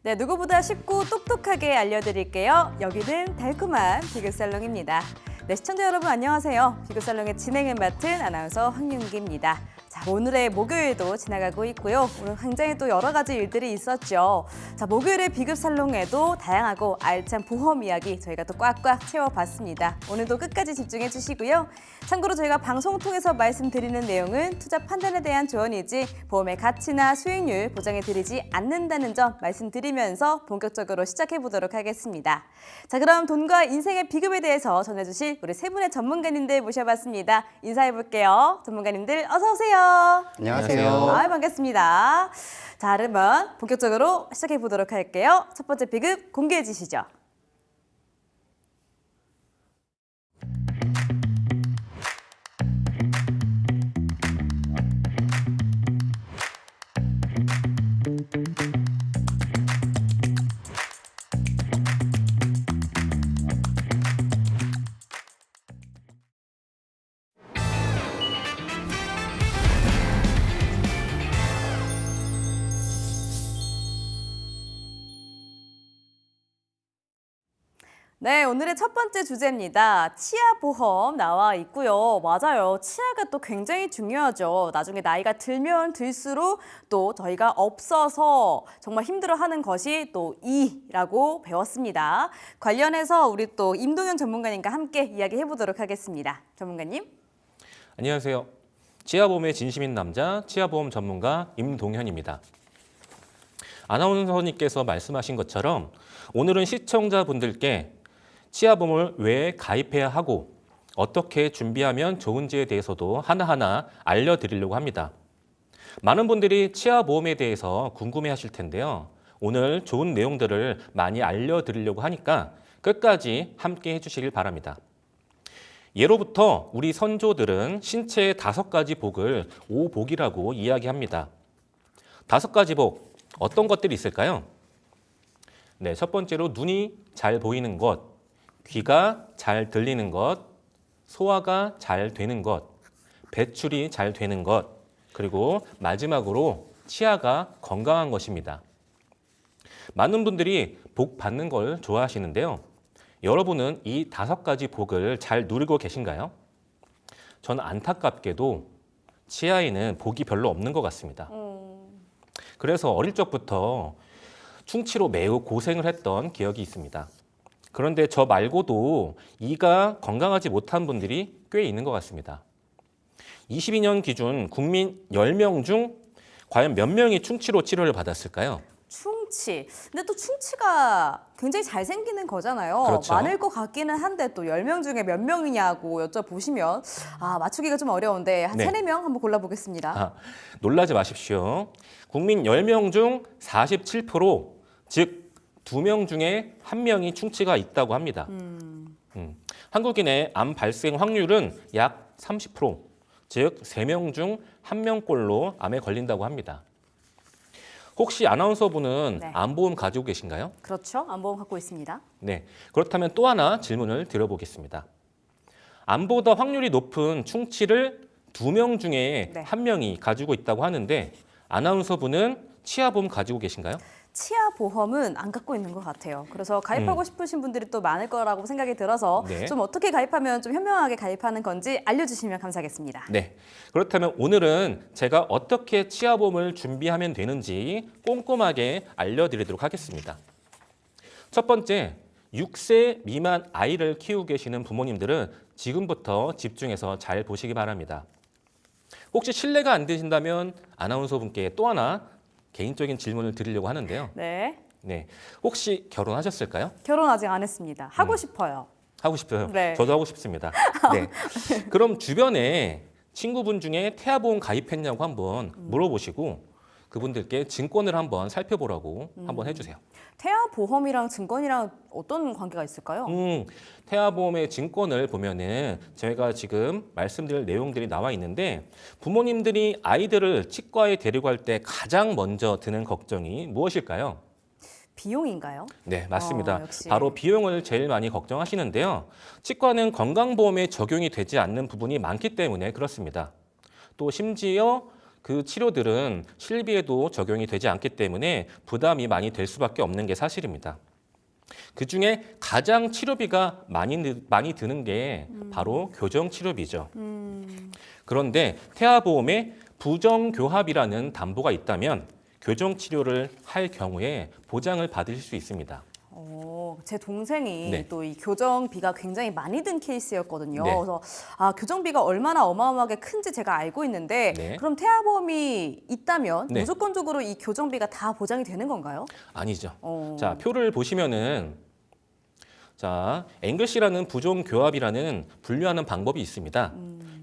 네, 누구보다 쉽고 똑똑하게 알려드릴게요. 여기는 달콤한 비교살롱입니다. 네, 시청자 여러분 안녕하세요. 비교살롱의 진행을 맡은 아나운서 황윤기입니다. 자, 오늘의 목요일도 지나가고 있고요. 오늘 굉장히 또 여러 가지 일들이 있었죠. 자, 목요일의 비급살롱에도 다양하고 알찬 보험 이야기 저희가 또 꽉꽉 채워봤습니다. 오늘도 끝까지 집중해 주시고요. 참고로 저희가 방송 통해서 말씀드리는 내용은 투자 판단에 대한 조언이지 보험의 가치나 수익률 보장해드리지 않는다는 점 말씀드리면서 본격적으로 시작해 보도록 하겠습니다. 자, 그럼 돈과 인생의 비급에 대해서 전해주실 우리 세 분의 전문가님들 모셔봤습니다. 인사해 볼게요. 전문가님들 어서 오세요. 안녕하세요. 아, 반갑습니다. 자, 그러면 본격적으로 시작해 보도록 할게요. 첫 번째 비급 공개해 주시죠. 네, 오늘의 첫 번째 주제입니다. 치아보험 나와 있고요. 맞아요. 치아가 또 굉장히 중요하죠. 나중에 나이가 들면 들수록 또 저희가 없어서 정말 힘들어하는 것이 또 이라고 배웠습니다. 관련해서 우리 또 임동현 전문가님과 함께 이야기해 보도록 하겠습니다. 전문가님. 안녕하세요. 치아보험의 진심인 남자, 치아보험 전문가 임동현입니다. 아나운서님께서 말씀하신 것처럼 오늘은 시청자분들께 치아보험을 왜 가입해야 하고 어떻게 준비하면 좋은지에 대해서도 하나하나 알려드리려고 합니다. 많은 분들이 치아보험에 대해서 궁금해하실 텐데요. 오늘 좋은 내용들을 많이 알려드리려고 하니까 끝까지 함께 해주시길 바랍니다. 예로부터 우리 선조들은 신체의 5가지 복을 오복이라고 이야기합니다. 5가지 복, 어떤 것들이 있을까요? 네, 첫 번째로 눈이 잘 보이는 것, 귀가 잘 들리는 것, 소화가 잘 되는 것, 배출이 잘 되는 것, 그리고 마지막으로 치아가 건강한 것입니다. 많은 분들이 복 받는 걸 좋아하시는데요. 여러분은 이 5가지 복을 잘 누리고 계신가요? 저는 안타깝게도 치아에는 복이 별로 없는 것 같습니다. 그래서 어릴 적부터 충치로 매우 고생을 했던 기억이 있습니다. 그런데 저 말고도 이가 건강하지 못한 분들이 꽤 있는 것 같습니다. 22년 기준 국민 10명 중 과연 몇 명이 충치로 치료를 받았을까요? 충치. 근데 또 충치가 굉장히 잘 생기는 거잖아요. 그렇죠. 많을 것 같기는 한데 또 10명 중에 몇 명이냐고 여쭤보시면 맞추기가 좀 어려운데 한 네. 3, 4명 한번 골라보겠습니다. 놀라지 마십시오. 국민 10명 중 47%, 즉 2명 중에 1명이 충치가 있다고 합니다. 한국인의 암 발생 확률은 약 30%, 즉 3명 중 1명꼴로 암에 걸린다고 합니다. 혹시 아나운서분은 네. 암보험 가지고 계신가요? 그렇죠. 암보험 갖고 있습니다. 네, 그렇다면 또 하나 질문을 드려보겠습니다. 암보다 확률이 높은 충치를 2명 중에 네. 1명이 가지고 있다고 하는데 아나운서분은 치아보험 가지고 계신가요? 치아 보험은 안 갖고 있는 것 같아요. 그래서 가입하고 싶으신 분들이 또 많을 거라고 생각이 들어서 네. 좀 어떻게 가입하면 좀 현명하게 가입하는 건지 알려주시면 감사하겠습니다. 네, 그렇다면 오늘은 제가 어떻게 치아보험을 준비하면 되는지 꼼꼼하게 알려드리도록 하겠습니다. 첫 번째, 6세 미만 아이를 키우고 계시는 부모님들은 지금부터 집중해서 잘 보시기 바랍니다. 혹시 실례가 안 되신다면 아나운서분께 또 하나 개인적인 질문을 드리려고 하는데요. 네. 네, 혹시 결혼하셨을까요? 결혼 아직 안 했습니다. 하고 싶어요. 하고 싶어요. 네. 저도 하고 싶습니다. 네. 그럼 주변에 친구분 중에 태아보험 가입했냐고 한번 물어보시고 그분들께 증권을 한번 살펴보라고 한번 해주세요. 태아 보험이랑 증권이랑 어떤 관계가 있을까요? 태아보험의 증권을 보면은 저희가 지금 말씀드릴 내용들이 나와 있는데 부모님들이 아이들을 치과에 데리고 갈 때 가장 먼저 드는 걱정이 무엇일까요? 비용인가요? 네, 맞습니다. 역시. 바로 비용을 제일 많이 걱정하시는데요. 치과는 건강보험에 적용이 되지 않는 부분이 많기 때문에 그렇습니다. 또 심지어 그 치료들은 실비에도 적용이 되지 않기 때문에 부담이 많이 될 수밖에 없는 게 사실입니다. 그중에 가장 치료비가 많이 드는 게 바로 교정치료비죠. 그런데 태아보험에 부정교합이라는 담보가 있다면 교정치료를 할 경우에 보장을 받으실 수 있습니다. 제 동생이 네. 또 이 교정비가 굉장히 많이 든 케이스였거든요. 네. 그래서 교정비가 얼마나 어마어마하게 큰지 제가 알고 있는데 네. 그럼 태아보험이 있다면 네. 무조건적으로 이 교정비가 다 보장이 되는 건가요? 아니죠. 어. 자, 표를 보시면은 자, 앵글씨라는 부정교합이라는 분류하는 방법이 있습니다.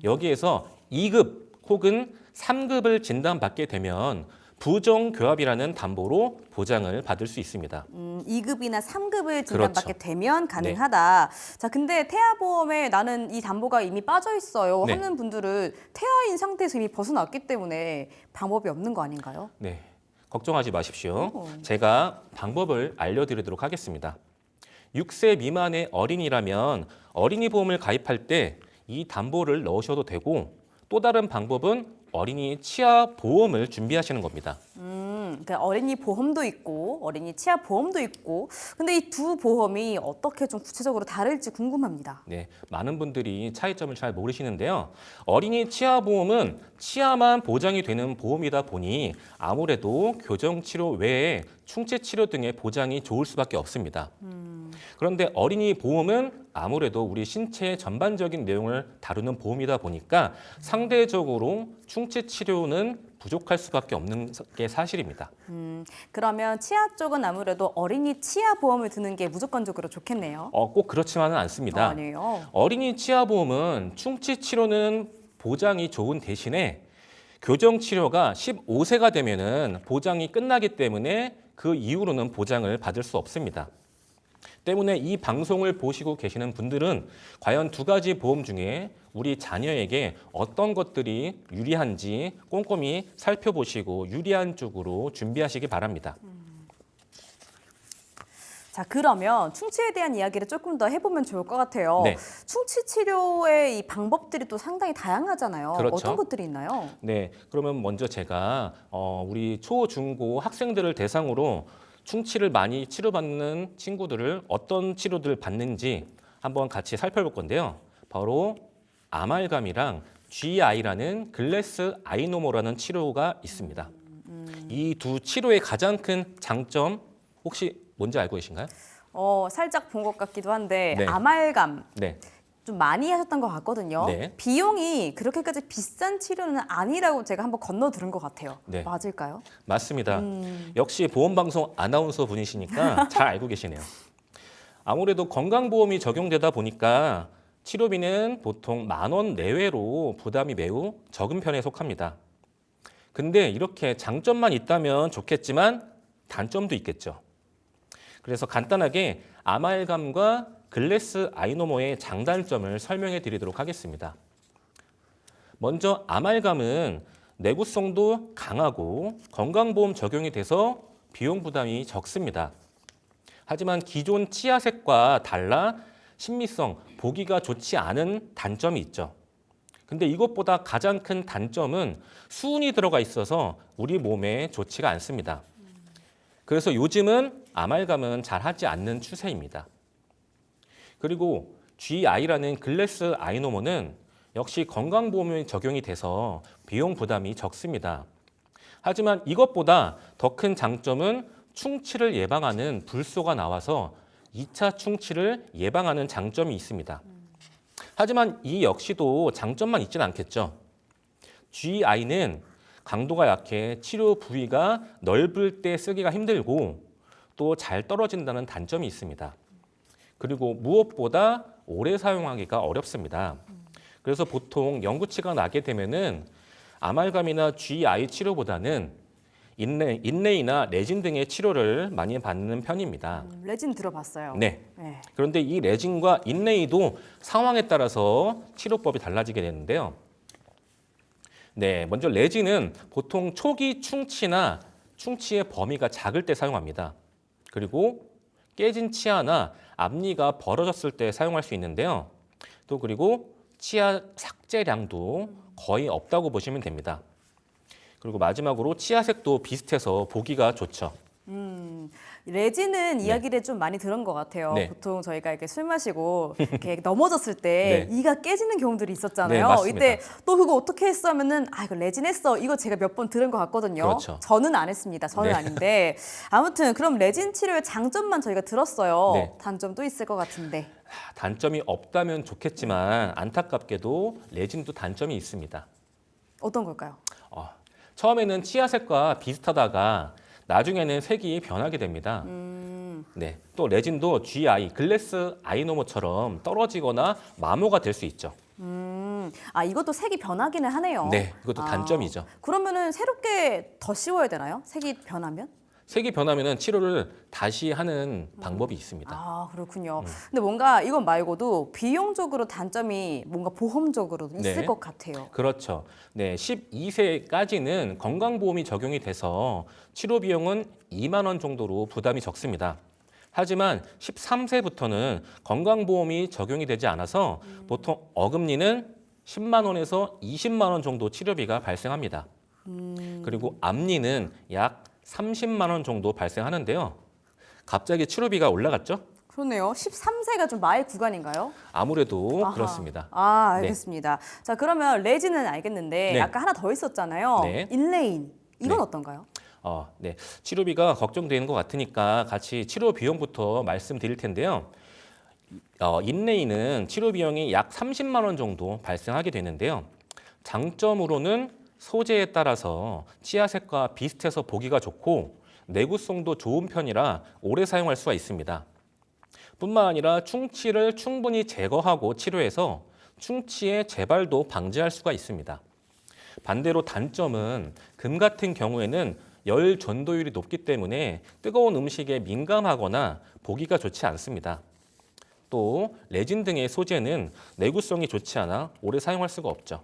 여기에서 2급 혹은 3급을 진단받게 되면 부정교합이라는 담보로 보장을 받을 수 있습니다. 2급이나 3급을 그렇죠. 진단받게 되면 가능하다. 자, 근데 태아보험에 나는 이 담보가 이미 빠져 있어요 네. 하는 분들은 태아인 상태에서 이미 벗어났기 때문에 방법이 없는 거 아닌가요? 네, 걱정하지 마십시오. 어. 제가 방법을 알려드리도록 하겠습니다. 6세 미만의 어린이라면 어린이 보험을 가입할 때 이 담보를 넣으셔도 되고 또 다른 방법은 어린이 치아 보험을 준비하시는 겁니다. 그러니까 어린이 보험도 있고 어린이 치아 보험도 있고 근데 이 두 보험이 어떻게 좀 구체적으로 다를지 궁금합니다. 네, 많은 분들이 차이점을 잘 모르시는데요. 어린이 치아 보험은 치아만 보장이 되는 보험이다 보니 아무래도 교정 치료 외에 충치 치료 등의 보장이 좋을 수밖에 없습니다. 그런데 어린이 보험은 아무래도 우리 신체의 전반적인 내용을 다루는 보험이다 보니까 상대적으로 충치 치료는 부족할 수밖에 없는 게 사실입니다. 그러면 치아 쪽은 아무래도 어린이 치아 보험을 드는 게 무조건적으로 좋겠네요. 꼭 그렇지만은 않습니다. 아니에요. 어린이 치아 보험은 충치 치료는 보장이 좋은 대신에 교정 치료가 15세가 되면은 보장이 끝나기 때문에 그 이후로는 보장을 받을 수 없습니다. 때문에 이 방송을 보시고 계시는 분들은 과연 두 가지 보험 중에 우리 자녀에게 어떤 것들이 유리한지 꼼꼼히 살펴보시고 유리한 쪽으로 준비하시기 바랍니다. 자, 그러면 충치에 대한 이야기를 조금 더 해보면 좋을 것 같아요. 네. 충치 치료의 이 방법들이 또 상당히 다양하잖아요. 그렇죠. 어떤 것들이 있나요? 네, 그러면 먼저 제가 우리 초, 중, 고 학생들을 대상으로 충치를 많이 치료받는 친구들을 어떤 치료들을 받는지 한번 같이 살펴볼 건데요. 바로 아말감이랑 GI라는 글래스 아이노모라는 치료가 있습니다. 이 두 치료의 가장 큰 장점 혹시 뭔지 알고 계신가요? 살짝 본 것 같기도 한데 네. 아말감 네, 좀 많이 하셨던 것 같거든요. 네. 비용이 그렇게까지 비싼 치료는 아니라고 제가 한번 건너 들은 것 같아요. 네. 맞을까요? 맞습니다. 역시 보험방송 아나운서 분이시니까 잘 알고 계시네요. 아무래도 건강보험이 적용되다 보니까 치료비는 보통 10,000원 내외로 부담이 매우 적은 편에 속합니다. 근데 이렇게 장점만 있다면 좋겠지만 단점도 있겠죠. 그래서 간단하게 아말감과 글래스 아이노모의 장단점을 설명해 드리도록 하겠습니다. 먼저 아말감은 내구성도 강하고 건강보험 적용이 돼서 비용 부담이 적습니다. 하지만 기존 치아색과 달라 신미성, 보기가 좋지 않은 단점이 있죠. 근데 이것보다 가장 큰 단점은 수은이 들어가 있어서 우리 몸에 좋지가 않습니다. 그래서 요즘은 아말감은 잘 하지 않는 추세입니다. 그리고 GI라는 글래스 아이노모는 역시 건강보험이 적용이 돼서 비용 부담이 적습니다. 하지만 이것보다 더 큰 장점은 충치를 예방하는 불소가 나와서 2차 충치를 예방하는 장점이 있습니다. 하지만 이 역시도 장점만 있지는 않겠죠. GI는 강도가 약해 치료 부위가 넓을 때 쓰기가 힘들고 또 잘 떨어진다는 단점이 있습니다. 그리고 무엇보다 오래 사용하기가 어렵습니다. 그래서 보통 연구치가 나게 되면은 아말감이나 GI 치료보다는 인레이나 레진 등의 치료를 많이 받는 편입니다. 레진 들어봤어요. 네. 네. 그런데 이 레진과 인레이도 상황에 따라서 치료법이 달라지게 되는데요. 네, 먼저 레진은 보통 초기 충치나 충치의 범위가 작을 때 사용합니다. 그리고 깨진 치아나 앞니가 벌어졌을 때 사용할 수 있는데요. 또 그리고 치아 삭제량도 거의 없다고 보시면 됩니다. 그리고 마지막으로 치아색도 비슷해서 보기가 좋죠. 레진은 이야기를 좀 많이 들은 것 같아요. 네. 보통 저희가 이렇게 술 마시고 이렇게 넘어졌을 때 네. 이가 깨지는 경우들이 있었잖아요. 네, 맞습니다. 이때 또 그거 어떻게 했어 하면은 이거 레진 했어. 이거 제가 몇 번 들은 것 같거든요. 그렇죠. 저는 안 했습니다. 저는 네. 아닌데 아무튼 그럼 레진 치료의 장점만 저희가 들었어요. 네. 단점도 있을 것 같은데. 단점이 없다면 좋겠지만 안타깝게도 레진도 단점이 있습니다. 어떤 걸까요? 처음에는 치아색과 비슷하다가 나중에는 색이 변하게 됩니다. 네, 또 레진도 GI, 글래스 아이노모처럼 떨어지거나 마모가 될 수 있죠. 이것도 색이 변하기는 하네요. 네, 이것도 단점이죠. 그러면은 새롭게 더 씌워야 되나요? 색이 변하면? 색이 변하면 치료를 다시 하는 방법이 있습니다. 그렇군요. 근데 뭔가 이건 말고도 비용적으로 단점이 뭔가 보험적으로 있을 네. 것 같아요. 그렇죠. 네, 12세까지는 건강보험이 적용이 돼서 치료 비용은 2만 원 정도로 부담이 적습니다. 하지만 13세부터는 건강보험이 적용이 되지 않아서 보통 어금니는 10만 원에서 20만 원 정도 치료비가 발생합니다. 그리고 앞니는 약 30만 원 정도 발생하는데요. 갑자기 치료비가 올라갔죠? 그렇네요. 13세가 좀 마의 구간인가요? 아무래도 아하. 그렇습니다. 알겠습니다. 자, 그러면 레진은 알겠는데 네. 아까 하나 더 있었잖아요. 네. 인레인. 이건 네. 어떤가요? 네. 치료비가 걱정되는 것 같으니까 같이 치료 비용부터 말씀드릴 텐데요. 인레인은 치료 비용이 약 30만 원 정도 발생하게 되는데요. 장점으로는 소재에 따라서 치아색과 비슷해서 보기가 좋고 내구성도 좋은 편이라 오래 사용할 수가 있습니다. 뿐만 아니라 충치를 충분히 제거하고 치료해서 충치의 재발도 방지할 수가 있습니다. 반대로 단점은 금 같은 경우에는 열 전도율이 높기 때문에 뜨거운 음식에 민감하거나 보기가 좋지 않습니다. 또 레진 등의 소재는 내구성이 좋지 않아 오래 사용할 수가 없죠.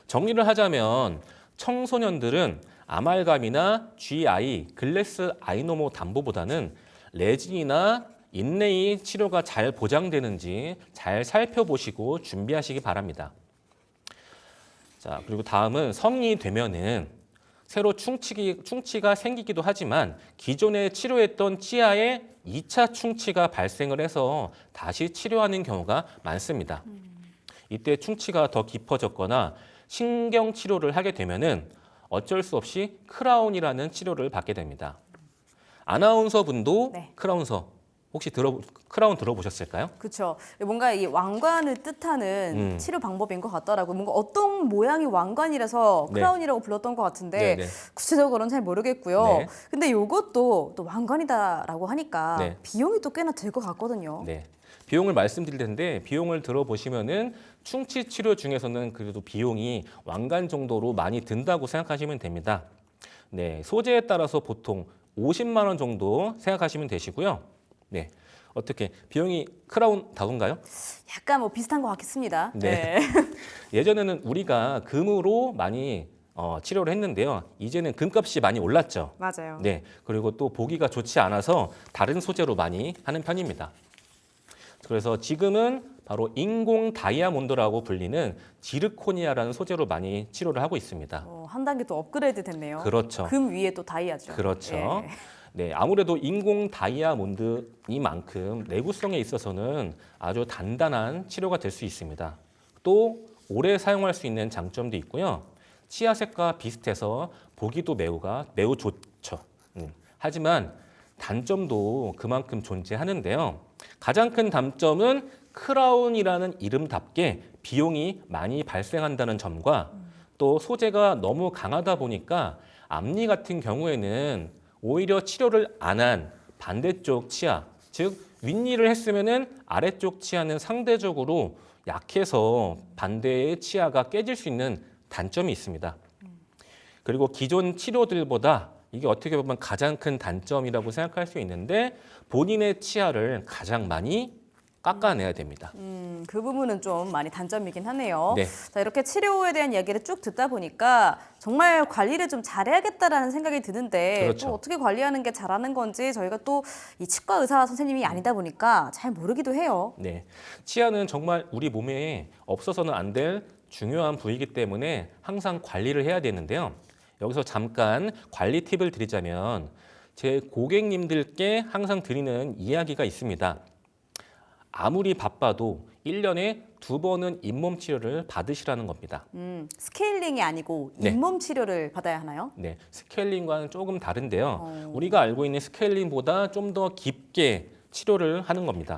정리를 하자면 청소년들은 아말감이나 GI, 글래스 아이노모 담보보다는 레진이나 인레이 치료가 잘 보장되는지 잘 살펴보시고 준비하시기 바랍니다. 자, 그리고 다음은 성인이 되면은 새로 충치가 생기기도 하지만 기존에 치료했던 치아에 2차 충치가 발생을 해서 다시 치료하는 경우가 많습니다. 이때 충치가 더 깊어졌거나 신경 치료를 하게 되면은 어쩔 수 없이 크라운이라는 치료를 받게 됩니다. 아나운서 분도 네. 크라운 들어보셨을까요? 그렇죠. 뭔가 이 왕관을 뜻하는 치료 방법인 것 같더라고요. 뭔가 어떤 모양이 왕관이라서 네. 크라운이라고 불렀던 것 같은데 네네. 구체적으로는 잘 모르겠고요. 네. 근데 이것도 또 왕관이다라고 하니까 네. 비용이 또 꽤나 들 것 같거든요. 네. 비용을 말씀드릴 텐데 비용을 들어보시면은 충치 치료 중에서는 그래도 비용이 왕관 정도로 많이 든다고 생각하시면 됩니다. 네, 소재에 따라서 보통 50만 원 정도 생각하시면 되시고요. 네, 어떻게 비용이 크라운다운가요? 약간 뭐 비슷한 것 같겠습니다. 네. 예전에는 우리가 금으로 많이 치료를 했는데요. 이제는 금값이 많이 올랐죠. 맞아요. 네, 그리고 또 보기가 좋지 않아서 다른 소재로 많이 하는 편입니다. 그래서 지금은 바로 인공 다이아몬드라고 불리는 지르코니아라는 소재로 많이 치료를 하고 있습니다. 한 단계 또 업그레이드 됐네요. 그렇죠. 금 위에 또 다이아죠. 그렇죠. 예. 네, 아무래도 인공 다이아몬드이만큼 내구성에 있어서는 아주 단단한 치료가 될 수 있습니다. 또 오래 사용할 수 있는 장점도 있고요. 치아색과 비슷해서 보기도 매우 좋죠. 하지만 단점도 그만큼 존재하는데요. 가장 큰 단점은 크라운이라는 이름답게 비용이 많이 발생한다는 점과 또 소재가 너무 강하다 보니까 앞니 같은 경우에는 오히려 치료를 안 한 반대쪽 치아, 즉 윗니를 했으면은 아래쪽 치아는 상대적으로 약해서 반대의 치아가 깨질 수 있는 단점이 있습니다. 그리고 기존 치료들보다 이게 어떻게 보면 가장 큰 단점이라고 생각할 수 있는데 본인의 치아를 가장 많이 깎아내야 됩니다. 그 부분은 좀 많이 단점이긴 하네요. 네. 자, 이렇게 치료에 대한 이야기를 쭉 듣다 보니까 정말 관리를 좀 잘해야겠다라는 생각이 드는데 그렇죠. 또 어떻게 관리하는 게 잘하는 건지 저희가 또 이 치과 의사 선생님이 아니다 보니까 잘 모르기도 해요. 네, 치아는 정말 우리 몸에 없어서는 안 될 중요한 부위이기 때문에 항상 관리를 해야 되는데요. 여기서 잠깐 관리 팁을 드리자면 제 고객님들께 항상 드리는 이야기가 있습니다. 아무리 바빠도 1년에 2번은 잇몸 치료를 받으시라는 겁니다. 스케일링이 아니고 네. 잇몸 치료를 받아야 하나요? 네, 스케일링과는 조금 다른데요. 우리가 알고 있는 스케일링보다 좀 더 깊게 치료를 하는 겁니다.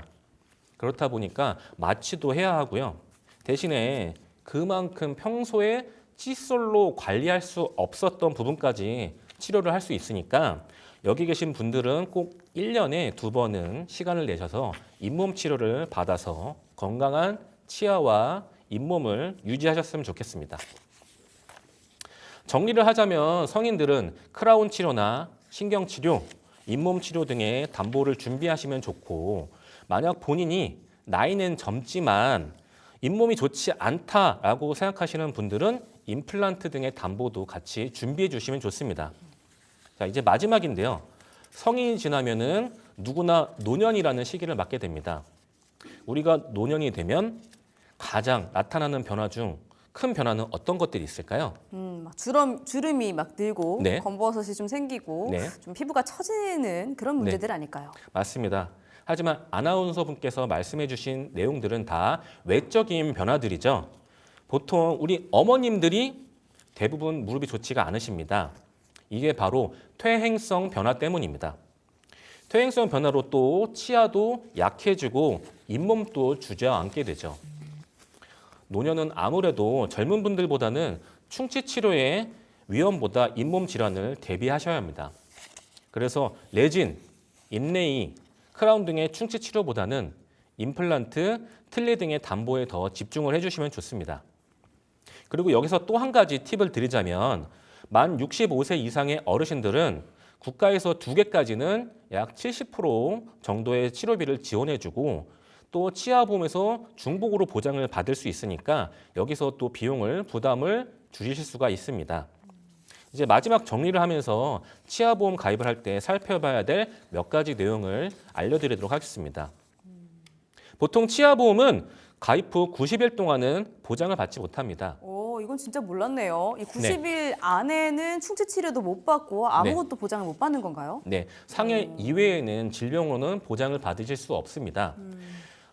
그렇다 보니까 마취도 해야 하고요. 대신에 그만큼 평소에 칫솔로 관리할 수 없었던 부분까지 치료를 할 수 있으니까 여기 계신 분들은 꼭 1년에 2번은 시간을 내셔서 잇몸 치료를 받아서 건강한 치아와 잇몸을 유지하셨으면 좋겠습니다. 정리를 하자면 성인들은 크라운 치료나 신경 치료, 잇몸 치료 등의 담보를 준비하시면 좋고, 만약 본인이 나이는 젊지만 잇몸이 좋지 않다라고 생각하시는 분들은 임플란트 등의 담보도 같이 준비해 주시면 좋습니다. 자, 이제 마지막인데요. 성인이 지나면은 누구나 노년이라는 시기를 맞게 됩니다. 우리가 노년이 되면 가장 나타나는 변화 중 큰 변화는 어떤 것들이 있을까요? 막 주름이 막 늘고 네. 검버섯이 좀 생기고 네. 좀 피부가 처지는 그런 문제들 아닐까요? 맞습니다. 하지만 아나운서 분께서 말씀해 주신 내용들은 다 외적인 변화들이죠. 보통 우리 어머님들이 대부분 무릎이 좋지가 않으십니다. 이게 바로 퇴행성 변화 때문입니다. 퇴행성 변화로 또 치아도 약해지고 잇몸도 주저앉게 되죠. 노년은 아무래도 젊은 분들보다는 충치 치료의 위험보다 잇몸 질환을 대비하셔야 합니다. 그래서 레진, 인레이, 크라운 등의 충치 치료보다는 임플란트, 틀니 등의 담보에 더 집중을 해주시면 좋습니다. 그리고 여기서 또 한 가지 팁을 드리자면 만 65세 이상의 어르신들은 국가에서 2개까지는 약 70% 정도의 치료비를 지원해주고 또 치아보험에서 중복으로 보장을 받을 수 있으니까 여기서 또 부담을 줄이실 수가 있습니다. 이제 마지막 정리를 하면서 치아보험 가입을 할 때 살펴봐야 될 몇 가지 내용을 알려드리도록 하겠습니다. 보통 치아보험은 가입 후 90일 동안은 보장을 받지 못합니다. 이건 진짜 몰랐네요. 이 90일 안에는 충치 치료도 못 받고 아무것도 보장을 못 받는 건가요? 네, 상해 이외에는 질병으로는 보장을 받으실 수 없습니다.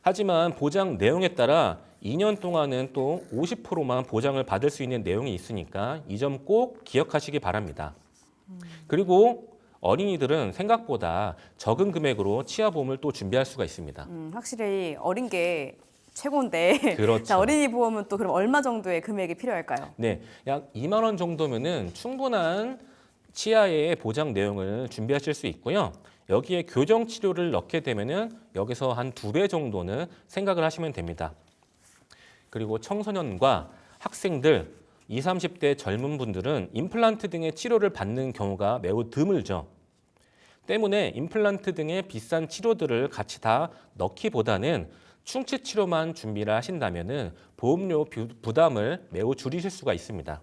하지만 보장 내용에 따라 2년 동안은 또 50%만 보장을 받을 수 있는 내용이 있으니까 이 점 꼭 기억하시기 바랍니다. 그리고 어린이들은 생각보다 적은 금액으로 치아보험을 또 준비할 수가 있습니다. 확실히 어린 게 최고인데 그렇죠. 자, 어린이 보험은 또 그럼 얼마 정도의 금액이 필요할까요? 네, 약 2만 원 정도면은 충분한 치아의 보장 내용을 준비하실 수 있고요. 여기에 교정 치료를 넣게 되면은 여기서 한 2배 정도는 생각을 하시면 됩니다. 그리고 청소년과 학생들, 20, 30대 젊은 분들은 임플란트 등의 치료를 받는 경우가 매우 드물죠. 때문에 임플란트 등의 비싼 치료들을 같이 다 넣기보다는 충치 치료만 준비를 하신다면은 보험료 부담을 매우 줄이실 수가 있습니다.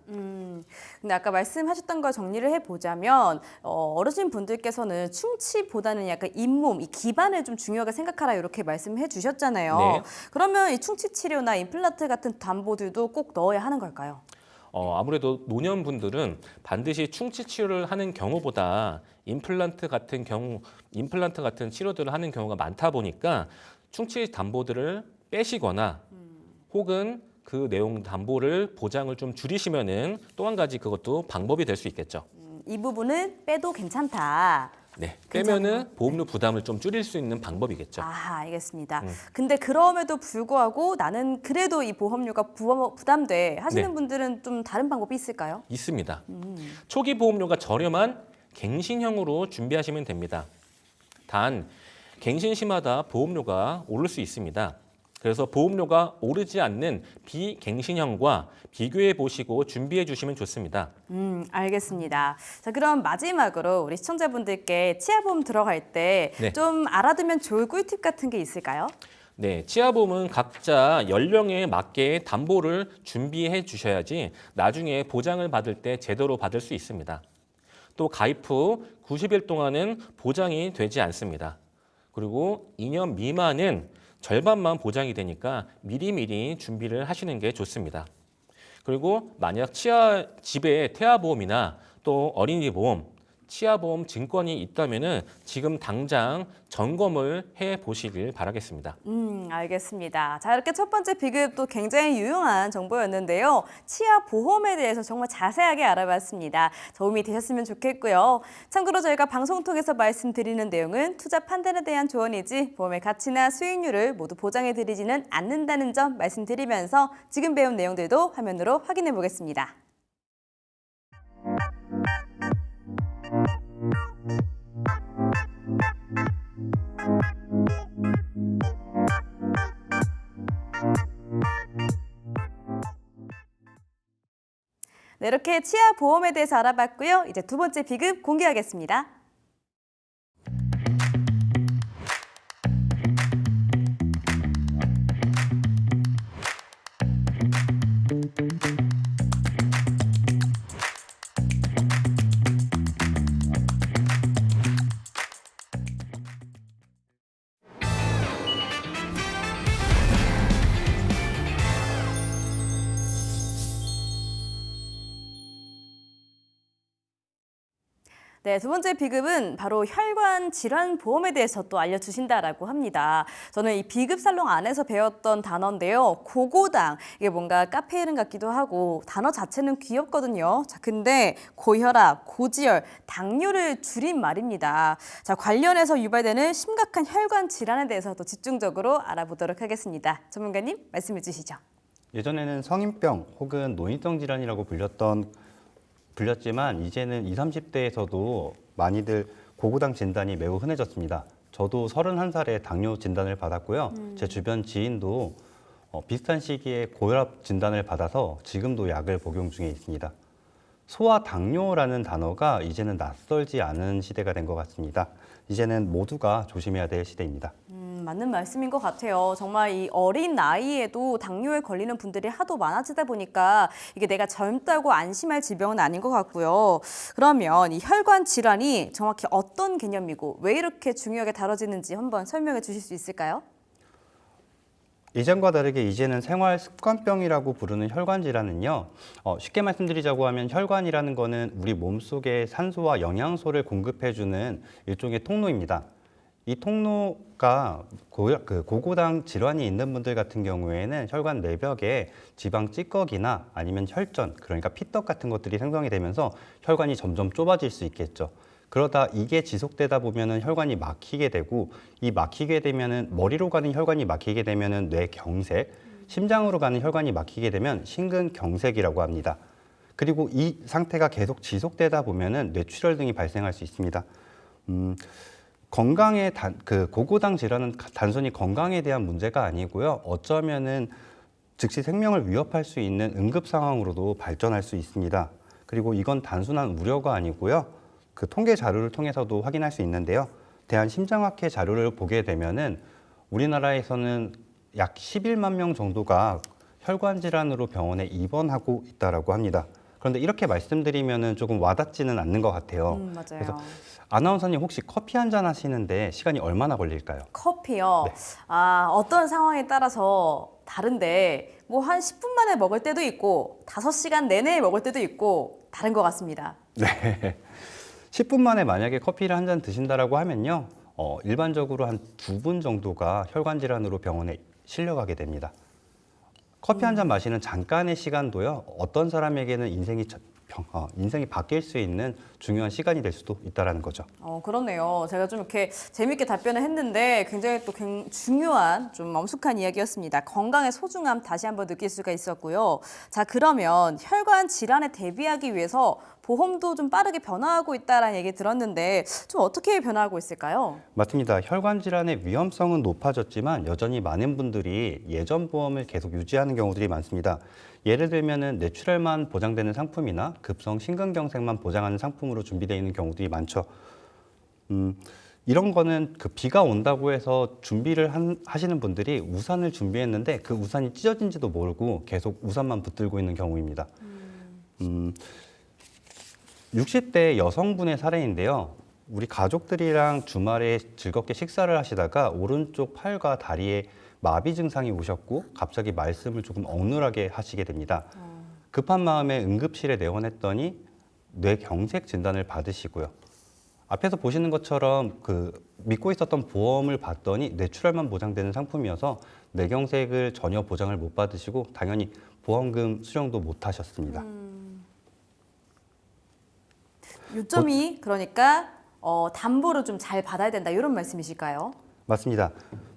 근데 아까 말씀하셨던 걸 정리를 해보자면 어르신 분들께서는 충치보다는 약간 잇몸, 이 기반을 좀 중요하게 생각하라 이렇게 말씀해 주셨잖아요. 네. 그러면 이 충치 치료나 임플란트 같은 담보들도 꼭 넣어야 하는 걸까요? 아무래도 노년분들은 반드시 충치 치료를 하는 경우보다 임플란트 같은 치료들을 하는 경우가 많다 보니까 충치 담보들을 빼시거나 혹은 그 내용 담보를 보장을 좀 줄이시면은 또 한 가지 그것도 방법이 될 수 있겠죠. 이 부분은 빼도 괜찮다. 네, 빼면은 보험료 부담을 좀 줄일 수 있는 방법이겠죠. 알겠습니다. 근데 그럼에도 불구하고 나는 그래도 이 보험료가 부담돼 하시는 네. 분들은 좀 다른 방법이 있을까요? 있습니다. 초기 보험료가 저렴한 갱신형으로 준비하시면 됩니다. 단 갱신 시마다 보험료가 오를 수 있습니다. 그래서 보험료가 오르지 않는 비갱신형과 비교해 보시고 준비해 주시면 좋습니다. 알겠습니다. 자, 그럼 마지막으로 우리 시청자분들께 치아보험 들어갈 때 네. 좀 알아두면 좋을 꿀팁 같은 게 있을까요? 네, 치아보험은 각자 연령에 맞게 담보를 준비해 주셔야지 나중에 보장을 받을 때 제대로 받을 수 있습니다. 또 가입 후 90일 동안은 보장이 되지 않습니다. 그리고 2년 미만은 절반만 보장이 되니까 미리미리 준비를 하시는 게 좋습니다. 그리고 만약 집에 태아보험이나 또 어린이 보험, 치아보험 증권이 있다면은 지금 당장 점검을 해 보시길 바라겠습니다. 알겠습니다. 자, 이렇게 첫 번째 비급도 굉장히 유용한 정보였는데요. 치아 보험에 대해서 정말 자세하게 알아봤습니다. 도움이 되셨으면 좋겠고요. 참고로 저희가 방송 통해서 말씀드리는 내용은 투자 판단에 대한 조언이지 보험의 가치나 수익률을 모두 보장해드리지는 않는다는 점 말씀드리면서 지금 배운 내용들도 화면으로 확인해 보겠습니다. 네, 이렇게 치아 보험에 대해서 알아봤고요. 이제 두 번째 비급 공개하겠습니다. 네, 두 번째 비급은 바로 혈관 질환 보험에 대해서 또 알려주신다라고 합니다. 저는 이 비급 살롱 안에서 배웠던 단어인데요. 고고당, 이게 뭔가 카페 이름 같기도 하고 단어 자체는 귀엽거든요. 자, 근데 고혈압, 고지혈, 당뇨를 줄인 말입니다. 자, 관련해서 유발되는 심각한 혈관 질환에 대해서 또 집중적으로 알아보도록 하겠습니다. 전문가님, 말씀해 주시죠. 예전에는 성인병 혹은 노인성 질환이라고 불렸지만 이제는 20, 30대에서도 많이들 고고당 진단이 매우 흔해졌습니다. 저도 31살에 당뇨 진단을 받았고요. 제 주변 지인도 비슷한 시기에 고혈압 진단을 받아서 지금도 약을 복용 중에 있습니다. 소아 당뇨라는 단어가 이제는 낯설지 않은 시대가 된 것 같습니다. 이제는 모두가 조심해야 될 시대입니다. 맞는 말씀인 것 같아요. 정말 이 어린 나이에도 당뇨에 걸리는 분들이 하도 많아지다 보니까 이게 내가 젊다고 안심할 질병은 아닌 것 같고요. 그러면 이 혈관 질환이 정확히 어떤 개념이고 왜 이렇게 중요하게 다뤄지는지 한번 설명해 주실 수 있을까요? 이전과 다르게 이제는 생활 습관병이라고 부르는 혈관 질환은요. 쉽게 말씀드리자고 하면 혈관이라는 거는 우리 몸속에 산소와 영양소를 공급해주는 일종의 통로입니다. 이 통로가 고고당 질환이 있는 분들 같은 경우에는 혈관 내벽에 지방 찌꺼기나 아니면 혈전, 그러니까 피떡 같은 것들이 생성이 되면서 혈관이 점점 좁아질 수 있겠죠. 그러다 이게 지속되다 보면은 혈관이 막히게 되고, 이 막히게 되면은 머리로 가는 혈관이 막히게 되면은 뇌경색, 심장으로 가는 혈관이 막히게 되면 심근경색이라고 합니다. 그리고 이 상태가 계속 지속되다 보면은 뇌출혈 등이 발생할 수 있습니다. 건강에 고고당 질환은 단순히 건강에 대한 문제가 아니고요. 어쩌면은 즉시 생명을 위협할 수 있는 응급 상황으로도 발전할 수 있습니다. 그리고 이건 단순한 우려가 아니고요. 그 통계 자료를 통해서도 확인할 수 있는데요. 대한심장학회 자료를 보게 되면은 우리나라에서는 약 11만 명 정도가 혈관 질환으로 병원에 입원하고 있다라고 합니다. 그런데 이렇게 말씀드리면은 조금 와닿지는 않는 것 같아요. 맞아요. 그래서 아나운서님 혹시 커피 한 잔 하시는데 시간이 얼마나 걸릴까요? 커피요? 네. 어떤 상황에 따라서 다른데 뭐 한 10분 만에 먹을 때도 있고 5시간 내내 먹을 때도 있고 다른 것 같습니다. 네. 10분 만에 만약에 커피를 한 잔 드신다라고 하면요. 일반적으로 한 2분 정도가 혈관 질환으로 병원에 실려가게 됩니다. 커피 한 잔 마시는 잠깐의 시간도요. 어떤 사람에게는 인생이 바뀔 수 있는 중요한 시간이 될 수도 있다는 거죠. 그렇네요. 제가 좀 이렇게 재밌게 답변을 했는데 굉장히 또 중요한 좀 엄숙한 이야기였습니다. 건강의 소중함 다시 한번 느낄 수가 있었고요. 자, 그러면 혈관 질환에 대비하기 위해서 보험도 좀 빠르게 변화하고 있다라는 얘기 들었는데 좀 어떻게 변화하고 있을까요? 맞습니다. 혈관 질환의 위험성은 높아졌지만 여전히 많은 분들이 예전 보험을 계속 유지하는 경우들이 많습니다. 예를 들면은 뇌출혈만 보장되는 상품이나 급성 심근경색만 보장하는 상품으로 준비되어 있는 경우들이 많죠. 이런 거는 비가 온다고 해서 준비를 하시는 분들이 우산을 준비했는데 그 우산이 찢어진지도 모르고 계속 우산만 붙들고 있는 경우입니다. 60대 여성분의 사례인데요. 우리 가족들이랑 주말에 즐겁게 식사를 하시다가 오른쪽 팔과 다리에 마비 증상이 오셨고 갑자기 말씀을 조금 억눌하게 하시게 됩니다. 급한 마음에 응급실에 내원했더니 뇌경색 진단을 받으시고요. 앞에서 보시는 것처럼 믿고 있었던 보험을 봤더니 뇌출혈만 보장되는 상품이어서 뇌경색을 전혀 보장을 못 받으시고 당연히 보험금 수령도 못 하셨습니다. 요점이 그러니까 담보를 좀 잘 받아야 된다 이런 말씀이실까요? 맞습니다.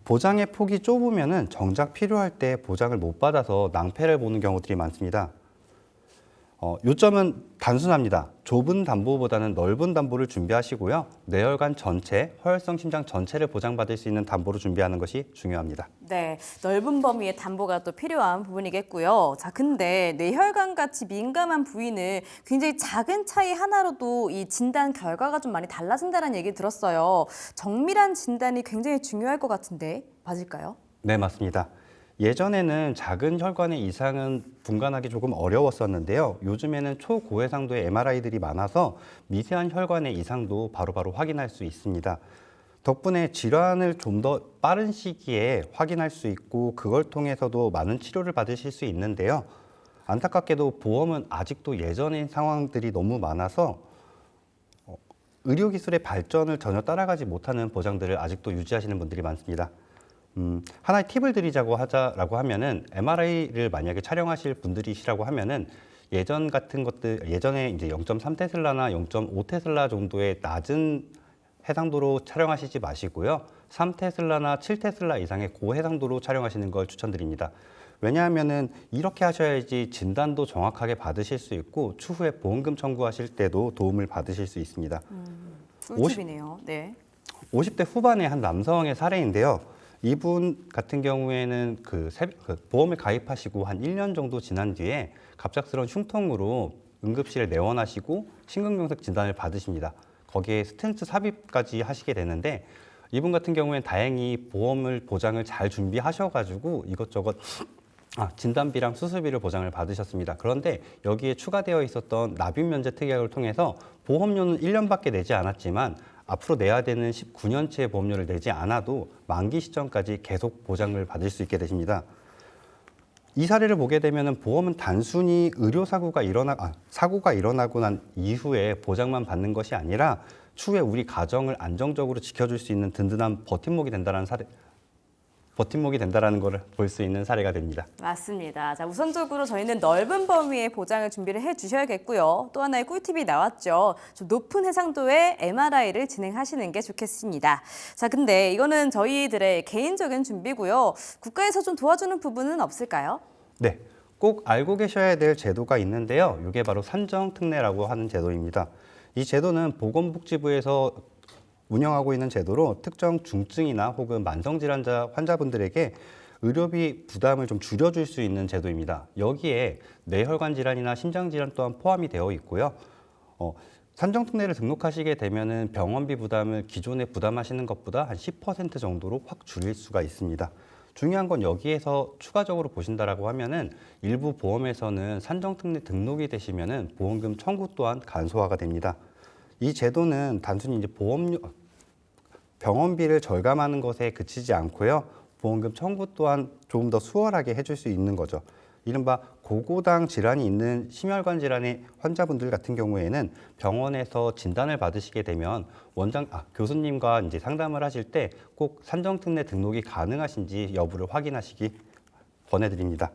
보장의 폭이 좁으면 정작 필요할 때 보장을 못 받아서 낭패를 보는 경우들이 많습니다. 요점은 단순합니다. 좁은 담보보다는 넓은 담보를 준비하시고요. 뇌혈관 전체, 허혈성 심장 전체를 보장받을 수 있는 담보로 준비하는 것이 중요합니다. 네, 넓은 범위의 담보가 또 필요한 부분이겠고요. 자, 근데 뇌혈관 같이 민감한 부위는 굉장히 작은 차이 하나로도 이 진단 결과가 좀 많이 달라진다는 얘기 들었어요. 정밀한 진단이 굉장히 중요할 것 같은데 맞을까요? 네, 맞습니다. 예전에는 작은 혈관의 이상은 분간하기 조금 어려웠었는데요. 요즘에는 초고해상도의 MRI들이 많아서 미세한 혈관의 이상도 바로바로 확인할 수 있습니다. 덕분에 질환을 좀 더 빠른 시기에 확인할 수 있고 그걸 통해서도 많은 치료를 받으실 수 있는데요. 안타깝게도 보험은 아직도 예전의 상황들이 너무 많아서 의료기술의 발전을 전혀 따라가지 못하는 보장들을 아직도 유지하시는 분들이 많습니다. 하나의 팁을 드리자고 하면은 MRI를 만약에 촬영하실 분들이시라고 하면은 예전에 이제 0.3테슬라나 0.5테슬라 정도의 낮은 해상도로 촬영하시지 마시고요. 3테슬라나 7테슬라 이상의 고해상도로 촬영하시는 걸 추천드립니다. 왜냐하면은 이렇게 하셔야지 진단도 정확하게 받으실 수 있고 추후에 보험금 청구하실 때도 도움을 받으실 수 있습니다. 꿀팁이네요. 네. 50대 후반의 한 남성의 사례인데요. 이분 같은 경우에는 보험을 가입하시고 한 1년 정도 지난 뒤에 갑작스러운 흉통으로 응급실에 내원하시고 심근경색 진단을 받으십니다. 거기에 스텐트 삽입까지 하시게 되는데 이분 같은 경우에는 다행히 보장을 잘 준비하셔가지고 이것저것 진단비랑 수술비를 보장을 받으셨습니다. 그런데 여기에 추가되어 있었던 납입면제 특약을 통해서 보험료는 1년밖에 내지 않았지만 앞으로 내야 되는 19년치의 보험료를 내지 않아도 만기 시점까지 계속 보장을 받을 수 있게 되십니다. 이 사례를 보게 되면 보험은 단순히 사고가 일어나고 난 이후에 보장만 받는 것이 아니라 추후에 우리 가정을 안정적으로 지켜줄 수 있는 든든한 버팀목이 된다는 것을 볼 수 있는 사례가 됩니다. 맞습니다. 자, 우선적으로 저희는 넓은 범위의 보장을 준비를 해주셔야겠고요. 또 하나의 꿀팁이 나왔죠. 좀 높은 해상도의 MRI를 진행하시는 게 좋겠습니다. 자, 근데 이거는 저희들의 개인적인 준비고요. 국가에서 좀 도와주는 부분은 없을까요? 네, 꼭 알고 계셔야 될 제도가 있는데요. 이게 바로 산정특례라고 하는 제도입니다. 이 제도는 보건복지부에서 운영하고 있는 제도로 특정 중증이나 혹은 만성질환 환자분들에게 의료비 부담을 좀 줄여줄 수 있는 제도입니다. 여기에 뇌혈관 질환이나 심장 질환 또한 포함이 되어 있고요. 산정특례를 등록하시게 되면은 병원비 부담을 기존에 부담하시는 것보다 한 10% 정도로 확 줄일 수가 있습니다. 중요한 건 여기에서 추가적으로 보신다라고 하면은 일부 보험에서는 산정특례 등록이 되시면은 보험금 청구 또한 간소화가 됩니다. 이 제도는 단순히 이제 병원비를 절감하는 것에 그치지 않고요. 보험금 청구 또한 조금 더 수월하게 해줄 수 있는 거죠. 이른바 고고당 질환이 있는 심혈관 질환의 환자분들 같은 경우에는 병원에서 진단을 받으시게 되면 교수님과 이제 상담을 하실 때 꼭 산정특례 등록이 가능하신지 여부를 확인하시기 권해드립니다.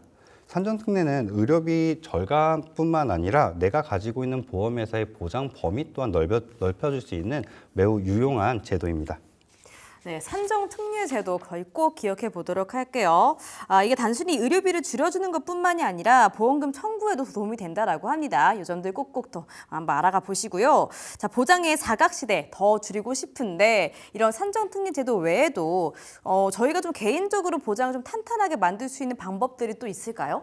산정특례는 의료비 절감뿐만 아니라 내가 가지고 있는 보험회사의 보장 범위 또한 넓혀줄 수 있는 매우 유용한 제도입니다. 네, 산정특례 제도 거의 꼭 기억해 보도록 할게요. 이게 단순히 의료비를 줄여주는 것뿐만이 아니라 보험금 청구에도 도움이 된다라고 합니다. 이 점들 꼭꼭 더 한번 알아가 보시고요. 자, 보장의 사각시대 더 줄이고 싶은데 이런 산정특례 제도 외에도 저희가 좀 개인적으로 보장을 좀 탄탄하게 만들 수 있는 방법들이 또 있을까요?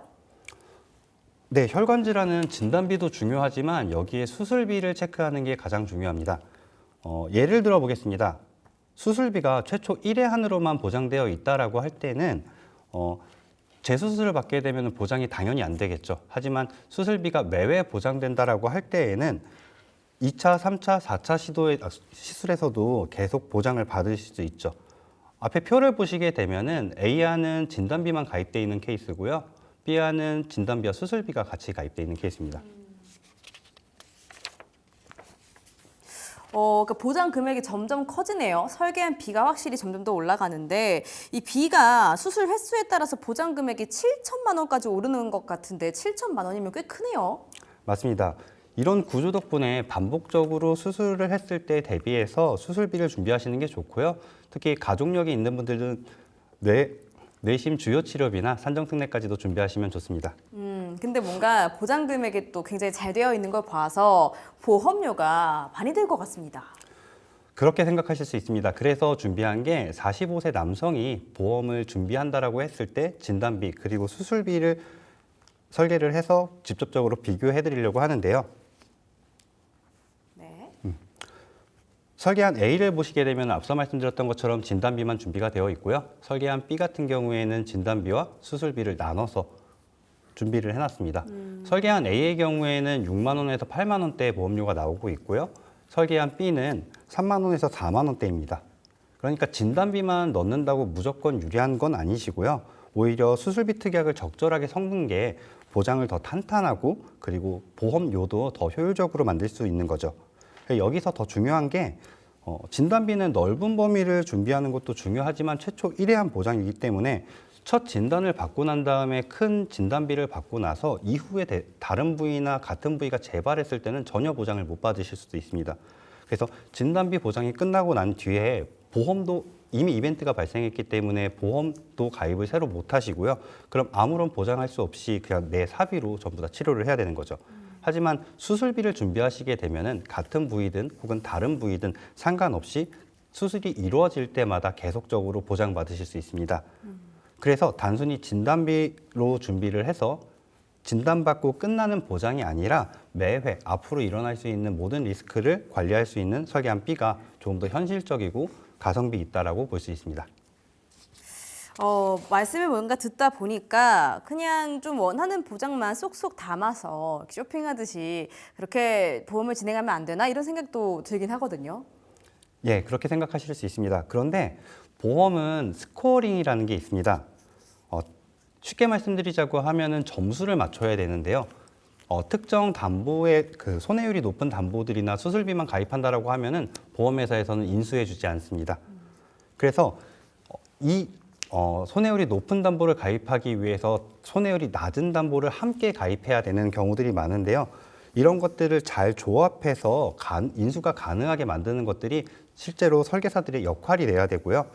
네, 혈관 질환은 진단비도 중요하지만 여기에 수술비를 체크하는 게 가장 중요합니다. 예를 들어 보겠습니다. 수술비가 최초 1회 한으로만 보장되어 있다라고 할 때는 재수술을 받게 되면 보장이 당연히 안 되겠죠. 하지만 수술비가 매회 보장된다라고 할 때에는 2차, 3차, 4차 시술에서도 계속 보장을 받으실 수 있죠. 앞에 표를 보시게 되면은 A안은 진단비만 가입되어 있는 케이스고요. B안은 진단비와 수술비가 같이 가입되어 있는 케이스입니다. 그러니까 보장 금액이 점점 커지네요. 설계한 B가 확실히 점점 더 올라가는데 이 B가 수술 횟수에 따라서 보장 금액이 7천만 원까지 오르는 것 같은데 7천만 원이면 꽤 크네요. 맞습니다. 이런 구조 덕분에 반복적으로 수술을 했을 때 대비해서 수술비를 준비하시는 게 좋고요. 특히 가족력이 있는 분들은 뇌심 주요 치료비나 산정특례까지도 준비하시면 좋습니다. 근데 뭔가 보장 금액이 또 굉장히 잘 되어 있는 걸 봐서 보험료가 많이 들 것 같습니다. 그렇게 생각하실 수 있습니다. 그래서 준비한 게 45세 남성이 보험을 준비한다라고 했을 때 진단비 그리고 수술비를 설계를 해서 직접적으로 비교해 드리려고 하는데요. 네. 설계한 A를 보시게 되면 앞서 말씀드렸던 것처럼 진단비만 준비가 되어 있고요. 설계한 B 같은 경우에는 진단비와 수술비를 나눠서 준비를 해놨습니다. 설계한 A의 경우에는 6만 원에서 8만 원대의 보험료가 나오고 있고요. 설계한 B는 3만 원에서 4만 원대입니다. 그러니까 진단비만 넣는다고 무조건 유리한 건 아니시고요. 오히려 수술비 특약을 적절하게 섞는 게 보장을 더 탄탄하고 그리고 보험료도 더 효율적으로 만들 수 있는 거죠. 여기서 더 중요한 게 진단비는 넓은 범위를 준비하는 것도 중요하지만 최초 1회한 보장이기 때문에 첫 진단을 받고 난 다음에 큰 진단비를 받고 나서 이후에 다른 부위나 같은 부위가 재발했을 때는 전혀 보장을 못 받으실 수도 있습니다. 그래서 진단비 보장이 끝나고 난 뒤에 보험도 이미 이벤트가 발생했기 때문에 보험도 가입을 새로 못 하시고요. 그럼 아무런 보장할 수 없이 그냥 내 사비로 전부 다 치료를 해야 되는 거죠. 하지만 수술비를 준비하시게 되면은 같은 부위든 혹은 다른 부위든 상관없이 수술이 이루어질 때마다 계속적으로 보장받으실 수 있습니다. 그래서 단순히 진단비로 준비를 해서 진단받고 끝나는 보장이 아니라 매회 앞으로 일어날 수 있는 모든 리스크를 관리할 수 있는 설계한 B가 조금 더 현실적이고 가성비 있다라고 볼 수 있습니다. 말씀을 뭔가 듣다 보니까 그냥 좀 원하는 보장만 쏙쏙 담아서 쇼핑하듯이 그렇게 보험을 진행하면 안 되나 이런 생각도 들긴 하거든요. 예, 그렇게 생각하실 수 있습니다. 그런데 보험은 스코어링이라는 게 있습니다. 쉽게 말씀드리자고 하면은 점수를 맞춰야 되는데요. 특정 담보의 그 손해율이 높은 담보들이나 수술비만 가입한다라고 하면은 보험회사에서는 인수해주지 않습니다. 그래서 이 손해율이 높은 담보를 가입하기 위해서 손해율이 낮은 담보를 함께 가입해야 되는 경우들이 많은데요. 이런 것들을 잘 조합해서 인수가 가능하게 만드는 것들이 실제로 설계사들의 역할이 돼야 되고요.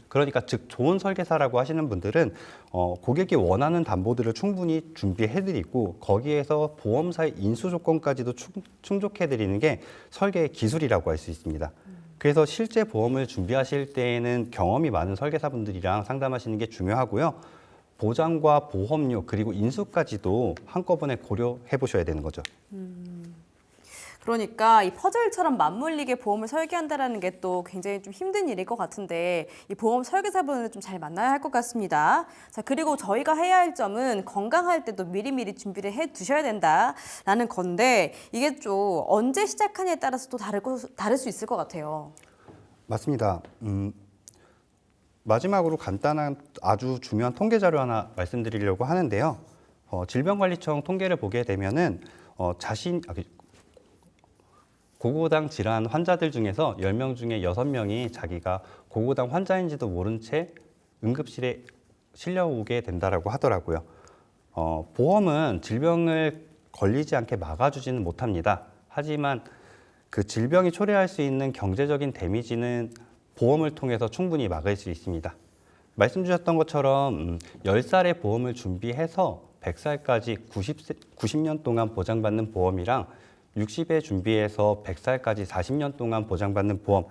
그러니까 즉 좋은 설계사라고 하시는 분들은 고객이 원하는 담보들을 충분히 준비해드리고 거기에서 보험사의 인수 조건까지도 충족해드리는 게 설계의 기술이라고 할 수 있습니다. 그래서 실제 보험을 준비하실 때에는 경험이 많은 설계사분들이랑 상담하시는 게 중요하고요. 보장과 보험료 그리고 인수까지도 한꺼번에 고려해 보셔야 되는 거죠. 그러니까 이 퍼즐처럼 맞물리게 보험을 설계한다는 게 또 굉장히 좀 힘든 일일 것 같은데 이 보험 설계사분을 좀 잘 만나야 할 것 같습니다. 자, 그리고 저희가 해야 할 점은 건강할 때도 미리미리 준비를 해 두셔야 된다라는 건데 이게 좀 언제 시작하냐에 따라서 또 다를 수 있을 것 같아요. 맞습니다. 마지막으로 간단한 아주 중요한 통계 자료 하나 말씀드리려고 하는데요. 질병관리청 통계를 보게 되면은 고고당 질환 환자들 중에서 10명 중에 6명이 자기가 고고당 환자인지도 모른 채 응급실에 실려오게 된다라고 하더라고요. 보험은 질병을 걸리지 않게 막아주지는 못합니다. 하지만 그 질병이 초래할 수 있는 경제적인 데미지는 보험을 통해서 충분히 막을 수 있습니다. 말씀 주셨던 것처럼 10살의 보험을 준비해서 100살까지 90년 동안 보장받는 보험이랑 60에 준비해서 100살까지 40년 동안 보장받는 보험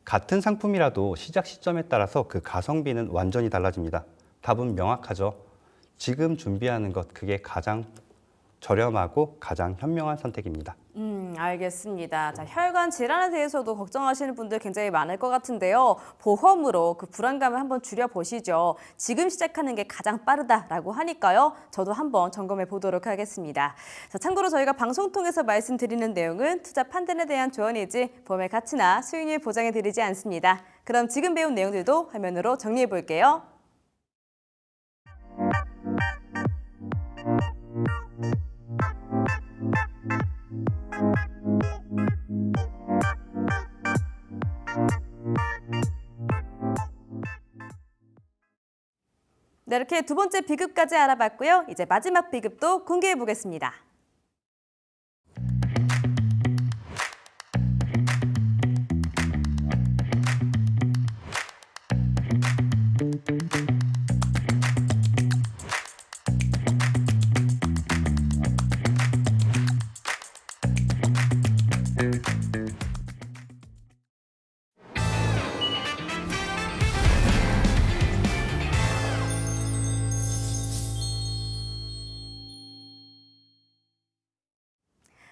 같은 상품이라도 시작 시점에 따라서 그 가성비는 완전히 달라집니다. 답은 명확하죠. 지금 준비하는 것 그게 가장 저렴하고 가장 현명한 선택입니다. 알겠습니다. 자, 혈관 질환에 대해서도 걱정하시는 분들 굉장히 많을 것 같은데요. 보험으로 그 불안감을 한번 줄여보시죠. 지금 시작하는 게 가장 빠르다라고 하니까요. 저도 한번 점검해 보도록 하겠습니다. 자, 참고로 저희가 방송 통해서 말씀드리는 내용은 투자 판단에 대한 조언이지 보험의 가치나 수익률 보장해 드리지 않습니다. 그럼 지금 배운 내용들도 화면으로 정리해 볼게요. 네, 이렇게 두 번째 비급까지 알아봤고요. 이제 마지막 비급도 공개해 보겠습니다.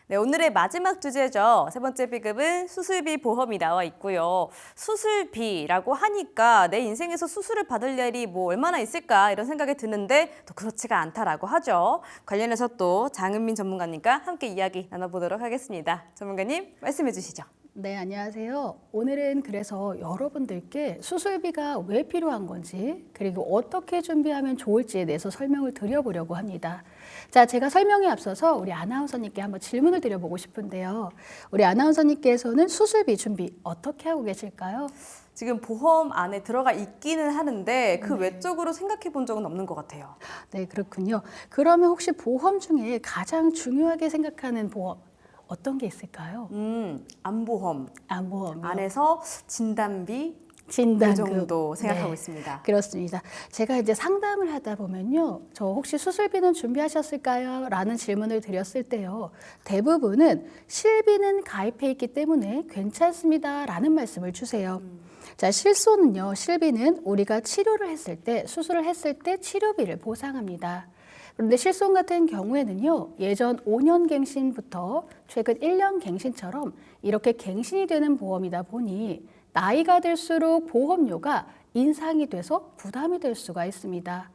네, 오늘의 마지막 주제죠. 세 번째 비급은 수술비 보험이 나와 있고요. 수술비라고 하니까 내 인생에서 수술을 받을 일이 뭐 얼마나 있을까 이런 생각이 드는데 또 그렇지가 않다라고 하죠. 관련해서 또 장은민 전문가님과 함께 이야기 나눠보도록 하겠습니다. 전문가님 말씀해 주시죠. 네, 안녕하세요. 오늘은 그래서 여러분들께 수술비가 왜 필요한 건지 그리고 어떻게 준비하면 좋을지에 대해서 설명을 드려보려고 합니다. 자, 제가 설명에 앞서서 우리 아나운서님께 한번 질문을 드려보고 싶은데요. 우리 아나운서님께서는 수술비 준비 어떻게 하고 계실까요? 지금 보험 안에 들어가 있기는 하는데 그 외적으로 생각해 본 적은 없는 것 같아요. 네, 그렇군요. 그러면 혹시 보험 중에 가장 중요하게 생각하는 보험 어떤 게 있을까요? 암보험 암보험이요. 안에서 진단비 진단금. 그 정도 생각하고 네, 있습니다. 그렇습니다. 제가 이제 상담을 하다 보면요. 저 혹시 수술비는 준비하셨을까요? 라는 질문을 드렸을 때요. 대부분은 실비는 가입해 있기 때문에 괜찮습니다. 라는 말씀을 주세요. 자, 실손은요. 실비는 우리가 치료를 했을 때, 수술을 했을 때 치료비를 보상합니다. 그런데 실손 같은 경우에는요. 예전 5년 갱신부터 최근 1년 갱신처럼 이렇게 갱신이 되는 보험이다 보니 나이가 들수록 보험료가 인상이 돼서 부담이 될 수가 있습니다.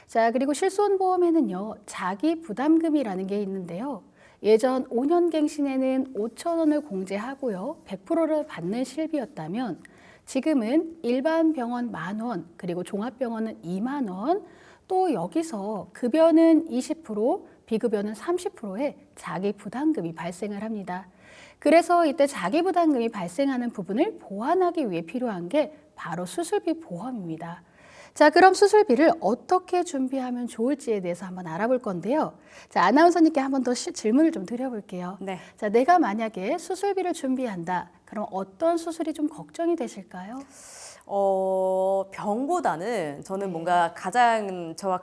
자, 그리고 실손보험에는요, 자기 부담금이라는 게 있는데요. 예전 5년 갱신에는 5천 원을 공제하고요, 100%를 받는 실비였다면 지금은 일반 병원 10,000원, 그리고 종합병원은 2만 원, 또 여기서 급여는 20%, 비급여는 30%의 자기 부담금이 발생을 합니다. 그래서 이때 자기 부담금이 발생하는 부분을 보완하기 위해 필요한 게 바로 수술비 보험입니다. 자, 그럼 수술비를 어떻게 준비하면 좋을지에 대해서 한번 알아볼 건데요. 자, 아나운서님께 한번 더 질문을 좀 드려볼게요. 네. 자, 내가 만약에 수술비를 준비한다. 그럼 어떤 수술이 좀 걱정이 되실까요? 병보다는 저는 네. 뭔가 가장 저와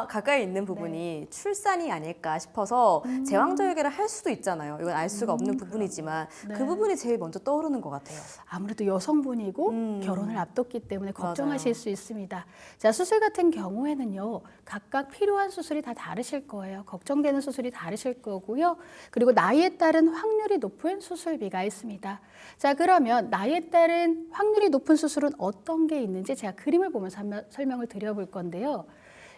가까이 있는 부분이 출산이 아닐까 싶어서 제왕절개를 할 수도 있잖아요. 이건 알 수가 없는 부분이지만 네. 그 부분이 제일 먼저 떠오르는 것 같아요. 아무래도 여성분이고 결혼을 앞뒀기 때문에 걱정하실 맞아요. 수 있습니다. 자, 수술 같은 경우에는요, 각각 필요한 수술이 다 다르실 거예요. 걱정되는 수술이 다르실 거고요. 그리고 나이에 따른 확률이 높은 수술비가 있습니다. 자, 그러면 나이에 따른 확률이 높은 수술은 어떤 게 있는지 제가 그림을 보면서 한번 설명을 드려볼 건데요.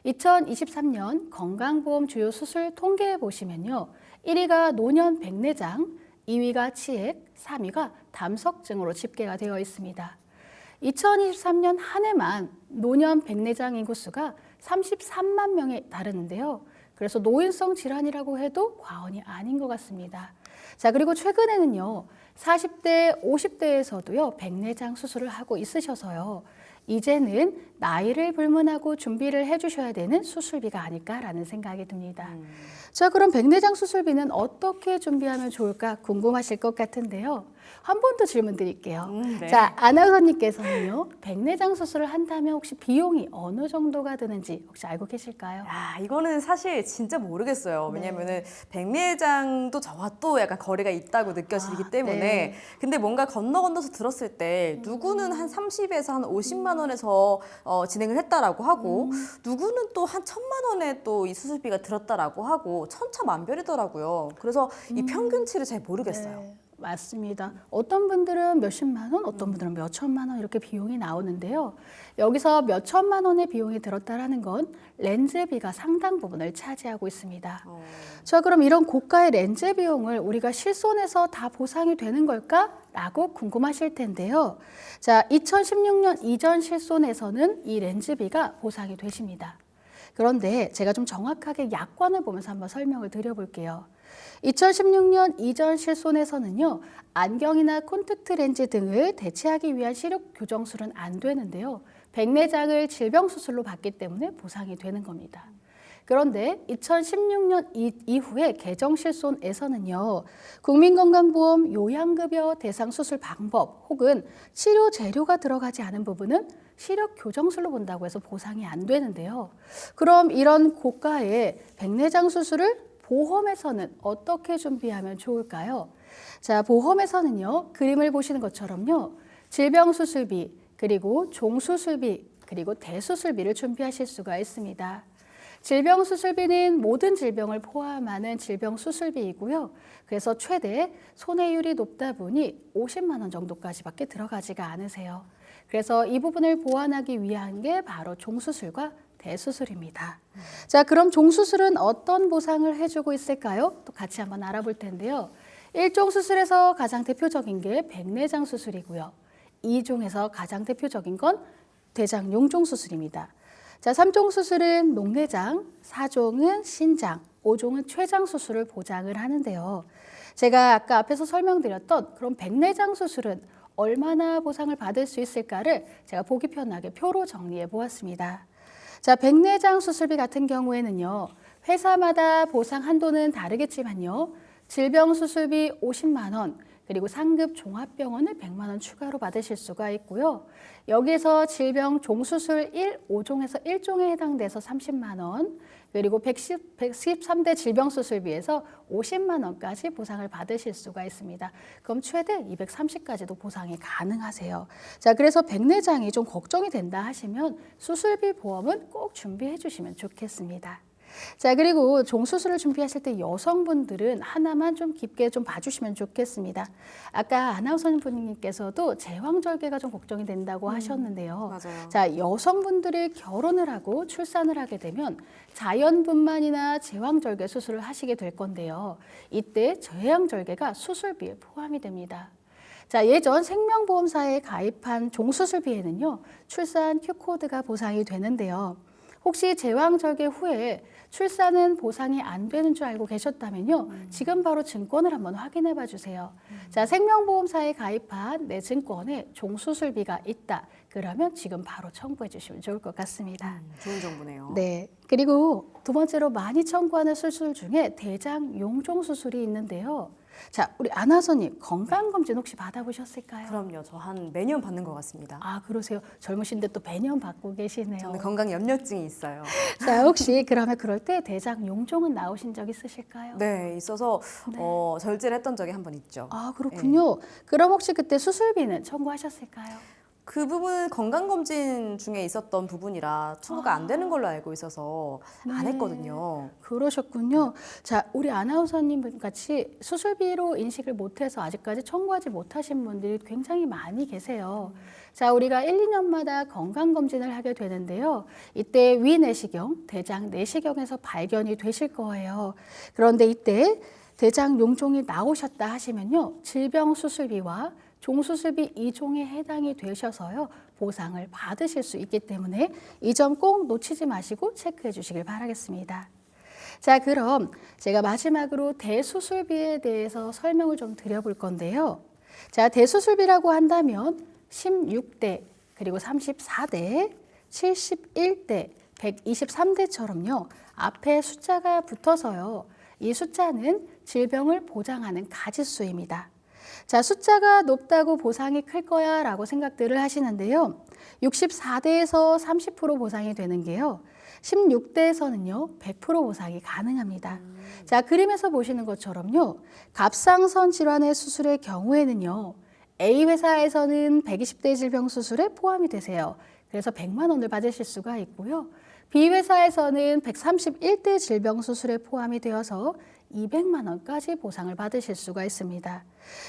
2023년 건강보험 주요 수술 통계에 보시면요. 1위가 노년 백내장, 2위가 치액, 3위가 담석증으로 집계가 되어 있습니다. 2023년 한 해만 노년 백내장 인구수가 33만 명에 달하는데요. 그래서 노인성 질환이라고 해도 과언이 아닌 것 같습니다. 자, 그리고 최근에는요. 40대, 50대에서도요. 백내장 수술을 하고 있으셔서요. 이제는 나이를 불문하고 준비를 해주셔야 되는 수술비가 아닐까라는 생각이 듭니다. 자, 그럼 백내장 수술비는 어떻게 준비하면 좋을까 궁금하실 것 같은데요. 한 번 더 질문 드릴게요. 네. 자, 아나운서님께서는요. 백내장 수술을 한다면 혹시 비용이 어느 정도가 드는지 혹시 알고 계실까요? 야, 이거는 사실 진짜 모르겠어요. 왜냐면은 백내장도 저와 또 약간 거리가 있다고 느껴지기 때문에. 네. 근데 뭔가 건너서 들었을 때 누구는 한 30에서 한 50만 원에서 진행을 했다라고 하고 누구는 또 한 1,000만 원에 또 이 수술비가 들었다라고 하고 천차만별이더라고요. 그래서 이 평균치를 잘 모르겠어요. 네, 맞습니다. 어떤 분들은 몇십만 원, 어떤 분들은 몇천만 원 이렇게 비용이 나오는데요. 여기서 몇천만 원의 비용이 들었다라는 건 렌즈비가 상당 부분을 차지하고 있습니다. 자, 그럼 이런 고가의 렌즈 비용을 우리가 실손해서 다 보상이 되는 걸까? 라고 궁금하실 텐데요. 자, 2016년 이전 실손에서는 이 렌즈비가 보상이 되십니다. 그런데 제가 좀 정확하게 약관을 보면서 한번 설명을 드려볼게요. 2016년 이전 실손에서는요, 안경이나 콘택트 렌즈 등을 대체하기 위한 시력 교정술은 안 되는데요. 백내장을 질병 수술로 받기 때문에 보상이 되는 겁니다. 그런데 2016년 이후에 개정실손에서는요, 국민건강보험 요양급여 대상 수술 방법 혹은 치료 재료가 들어가지 않은 부분은 시력 교정술로 본다고 해서 보상이 안 되는데요. 그럼 이런 고가의 백내장 수술을 보험에서는 어떻게 준비하면 좋을까요? 자, 보험에서는요, 그림을 보시는 것처럼요, 질병수술비, 그리고 종수술비, 그리고 대수술비를 준비하실 수가 있습니다. 질병수술비는 모든 질병을 포함하는 질병수술비이고요. 그래서 최대 손해율이 높다 보니 50만 원 정도까지밖에 들어가지가 않으세요. 그래서 이 부분을 보완하기 위한 게 바로 종수술과 대수술입니다. 자, 그럼 종수술은 어떤 보상을 해주고 있을까요? 또 같이 한번 알아볼 텐데요. 1종 수술에서 가장 대표적인 게 백내장 수술이고요. 2종에서 가장 대표적인 건 대장 용종 수술입니다. 자, 3종 수술은 녹내장, 4종은 신장, 5종은 췌장 수술을 보장을 하는데요. 제가 아까 앞에서 설명드렸던 그런 백내장 수술은 얼마나 보상을 받을 수 있을까를 제가 보기 편하게 표로 정리해 보았습니다. 자, 백내장 수술비 같은 경우에는요, 회사마다 보상 한도는 다르겠지만요, 질병수술비 50만 원, 그리고 상급 종합병원을 100만 원 추가로 받으실 수가 있고요. 여기서 질병 종수술 5종에서 1종에 해당돼서 30만 원, 그리고 113대 질병수술비에서 50만 원까지 보상을 받으실 수가 있습니다. 그럼 최대 230까지도 보상이 가능하세요. 자, 그래서 백내장이 좀 걱정이 된다 하시면 수술비 보험은 꼭 준비해 주시면 좋겠습니다. 자, 그리고 종수술을 준비하실 때 여성분들은 하나만 좀 깊게 좀 봐주시면 좋겠습니다. 아까 아나운서님께서도 제왕절개가 좀 걱정이 된다고 하셨는데요. 맞아요. 자, 여성분들이 결혼을 하고 출산을 하게 되면 자연분만이나 제왕절개 수술을 하시게 될 건데요. 이때 제왕절개가 수술비에 포함이 됩니다. 자, 예전 생명보험사에 가입한 종수술비에는요, 출산 Q코드가 보상이 되는데요. 혹시 제왕절개 후에 출산은 보상이 안 되는 줄 알고 계셨다면요, 지금 바로 증권을 한번 확인해 봐 주세요. 자, 생명보험사에 가입한 내 증권에 종수술비가 있다. 그러면 지금 바로 청구해 주시면 좋을 것 같습니다. 좋은 정보네요. 네. 그리고 두 번째로 많이 청구하는 수술 중에 대장 용종 수술이 있는데요. 자, 우리 아나운서님 건강검진 혹시 받아보셨을까요? 그럼요. 저 한 매년 받는 것 같습니다. 아, 그러세요. 젊으신데 또 매년 받고 계시네요. 저는 건강 염려증이 있어요. 자, 혹시 그러면 그럴 때 대장 용종은 나오신 적 있으실까요? 네, 있어서 절제를 했던 적이 한 번 있죠. 아, 그렇군요. 그럼 혹시 그때 수술비는 청구하셨을까요? 그 부분은 건강검진 중에 있었던 부분이라 청구가 안 되는 걸로 알고 있어서 안 네. 했거든요. 그러셨군요. 자, 우리 아나운서님 같이 수술비로 인식을 못해서 아직까지 청구하지 못하신 분들이 굉장히 많이 계세요. 자, 우리가 1, 2년마다 건강검진을 하게 되는데요. 이때 위내시경, 대장 내시경에서 발견이 되실 거예요. 그런데 이때 대장 용종이 나오셨다 하시면요, 질병 수술비와 종수술비 2종에 해당이 되셔서요, 보상을 받으실 수 있기 때문에 이 점 꼭 놓치지 마시고 체크해 주시길 바라겠습니다. 자, 그럼 제가 마지막으로 대수술비에 대해서 설명을 좀 드려볼 건데요. 자, 대수술비라고 한다면 16대, 그리고 34대, 71대, 123대처럼요, 앞에 숫자가 붙어서요, 이 숫자는 질병을 보장하는 가지수입니다. 자, 숫자가 높다고 보상이 클 거야 라고 생각들을 하시는데요. 64대에서 30% 보상이 되는 게요, 16대에서는요 100% 보상이 가능합니다. 자, 그림에서 보시는 것처럼요, 갑상선 질환의 수술의 경우에는요, A 회사에서는 120대 질병 수술에 포함이 되세요. 그래서 100만 원을 받으실 수가 있고요. B 회사에서는 131대 질병 수술에 포함이 되어서 200만 원까지 보상을 받으실 수가 있습니다.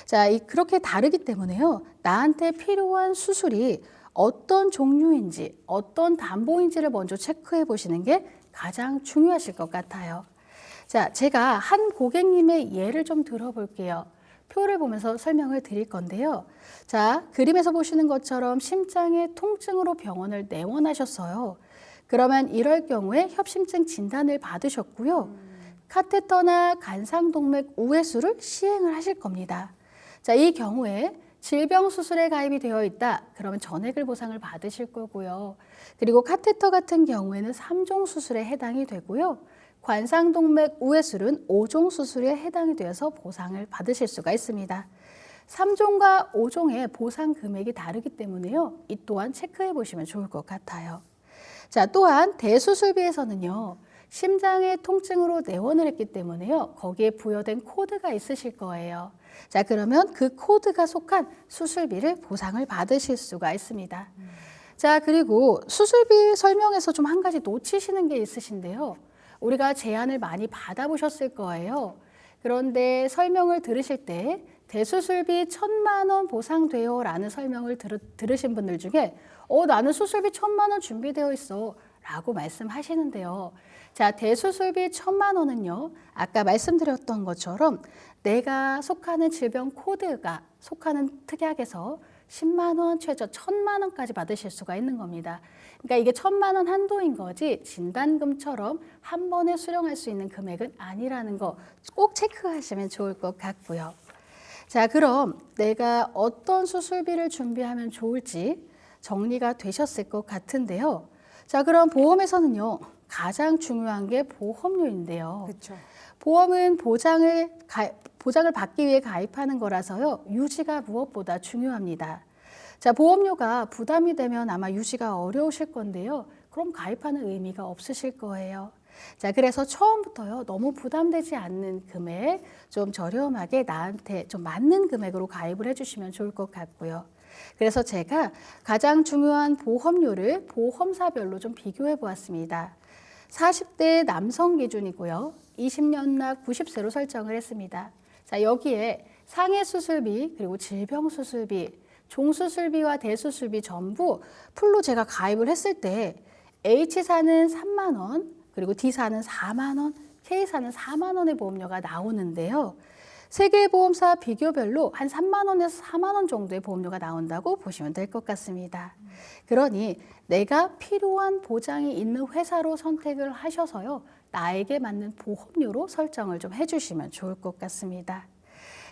자, 그렇게 다르기 때문에요, 나한테 필요한 수술이 어떤 종류인지, 어떤 담보인지를 먼저 체크해 보시는 게 가장 중요하실 것 같아요. 자, 제가 한 고객님의 예를 좀 들어볼게요. 표를 보면서 설명을 드릴 건데요. 자, 그림에서 보시는 것처럼 심장의 통증으로 병원을 내원하셨어요. 그러면 이럴 경우에 협심증 진단을 받으셨고요. 카테터나 간상동맥 우회수를 시행을 하실 겁니다. 자, 이 경우에 질병 수술에 가입이 되어 있다. 그러면 전액을 보상을 받으실 거고요. 그리고 카테터 같은 경우에는 3종 수술에 해당이 되고요. 관상동맥 우회술은 5종 수술에 해당이 되어서 보상을 받으실 수가 있습니다. 3종과 5종의 보상 금액이 다르기 때문에요. 이 또한 체크해 보시면 좋을 것 같아요. 자, 또한 대수술비에서는요. 심장의 통증으로 내원을 했기 때문에요. 거기에 부여된 코드가 있으실 거예요. 자, 그러면 그 코드가 속한 수술비를 보상을 받으실 수가 있습니다. 자, 그리고 수술비 설명에서 좀 한 가지 놓치시는 게 있으신데요. 우리가 제안을 많이 받아보셨을 거예요. 그런데 설명을 들으실 때 대수술비 1,000만 원 보상돼요 라는 설명을 들으신 분들 중에 나는 수술비 1,000만 원 준비되어 있어 라고 말씀하시는데요. 자, 대수술비 1,000만 원은요. 아까 말씀드렸던 것처럼 내가 속하는 질병 코드가 속하는 특약에서 10만 원, 최저 1,000만 원까지 받으실 수가 있는 겁니다. 그러니까 이게 1,000만 원 한도인 거지 진단금처럼 한 번에 수령할 수 있는 금액은 아니라는 거 꼭 체크하시면 좋을 것 같고요. 자, 그럼 내가 어떤 수술비를 준비하면 좋을지 정리가 되셨을 것 같은데요. 자, 그럼 보험에서는요. 가장 중요한 게 보험료인데요. 그렇죠. 보험은 보장을 받기 위해 가입하는 거라서요. 유지가 무엇보다 중요합니다. 자, 보험료가 부담이 되면 아마 유지가 어려우실 건데요. 그럼 가입하는 의미가 없으실 거예요. 자, 그래서 처음부터요. 너무 부담되지 않는 금액, 좀 저렴하게 나한테 좀 맞는 금액으로 가입을 해주시면 좋을 것 같고요. 그래서 제가 가장 중요한 보험료를 보험사별로 좀 비교해 보았습니다. 40대 남성 기준이고요. 20년 납 90세로 설정을 했습니다. 자, 여기에 상해 수술비, 그리고 질병 수술비, 종수술비와 대수술비 전부 풀로 제가 가입을 했을 때 H사는 3만 원, 그리고 D사는 4만 원, K사는 4만 원의 보험료가 나오는데요. 세 개의 보험사 비교별로 한 3만 원에서 4만 원 정도의 보험료가 나온다고 보시면 될 것 같습니다. 그러니 내가 필요한 보장이 있는 회사로 선택을 하셔서요. 나에게 맞는 보험료로 설정을 좀 해주시면 좋을 것 같습니다.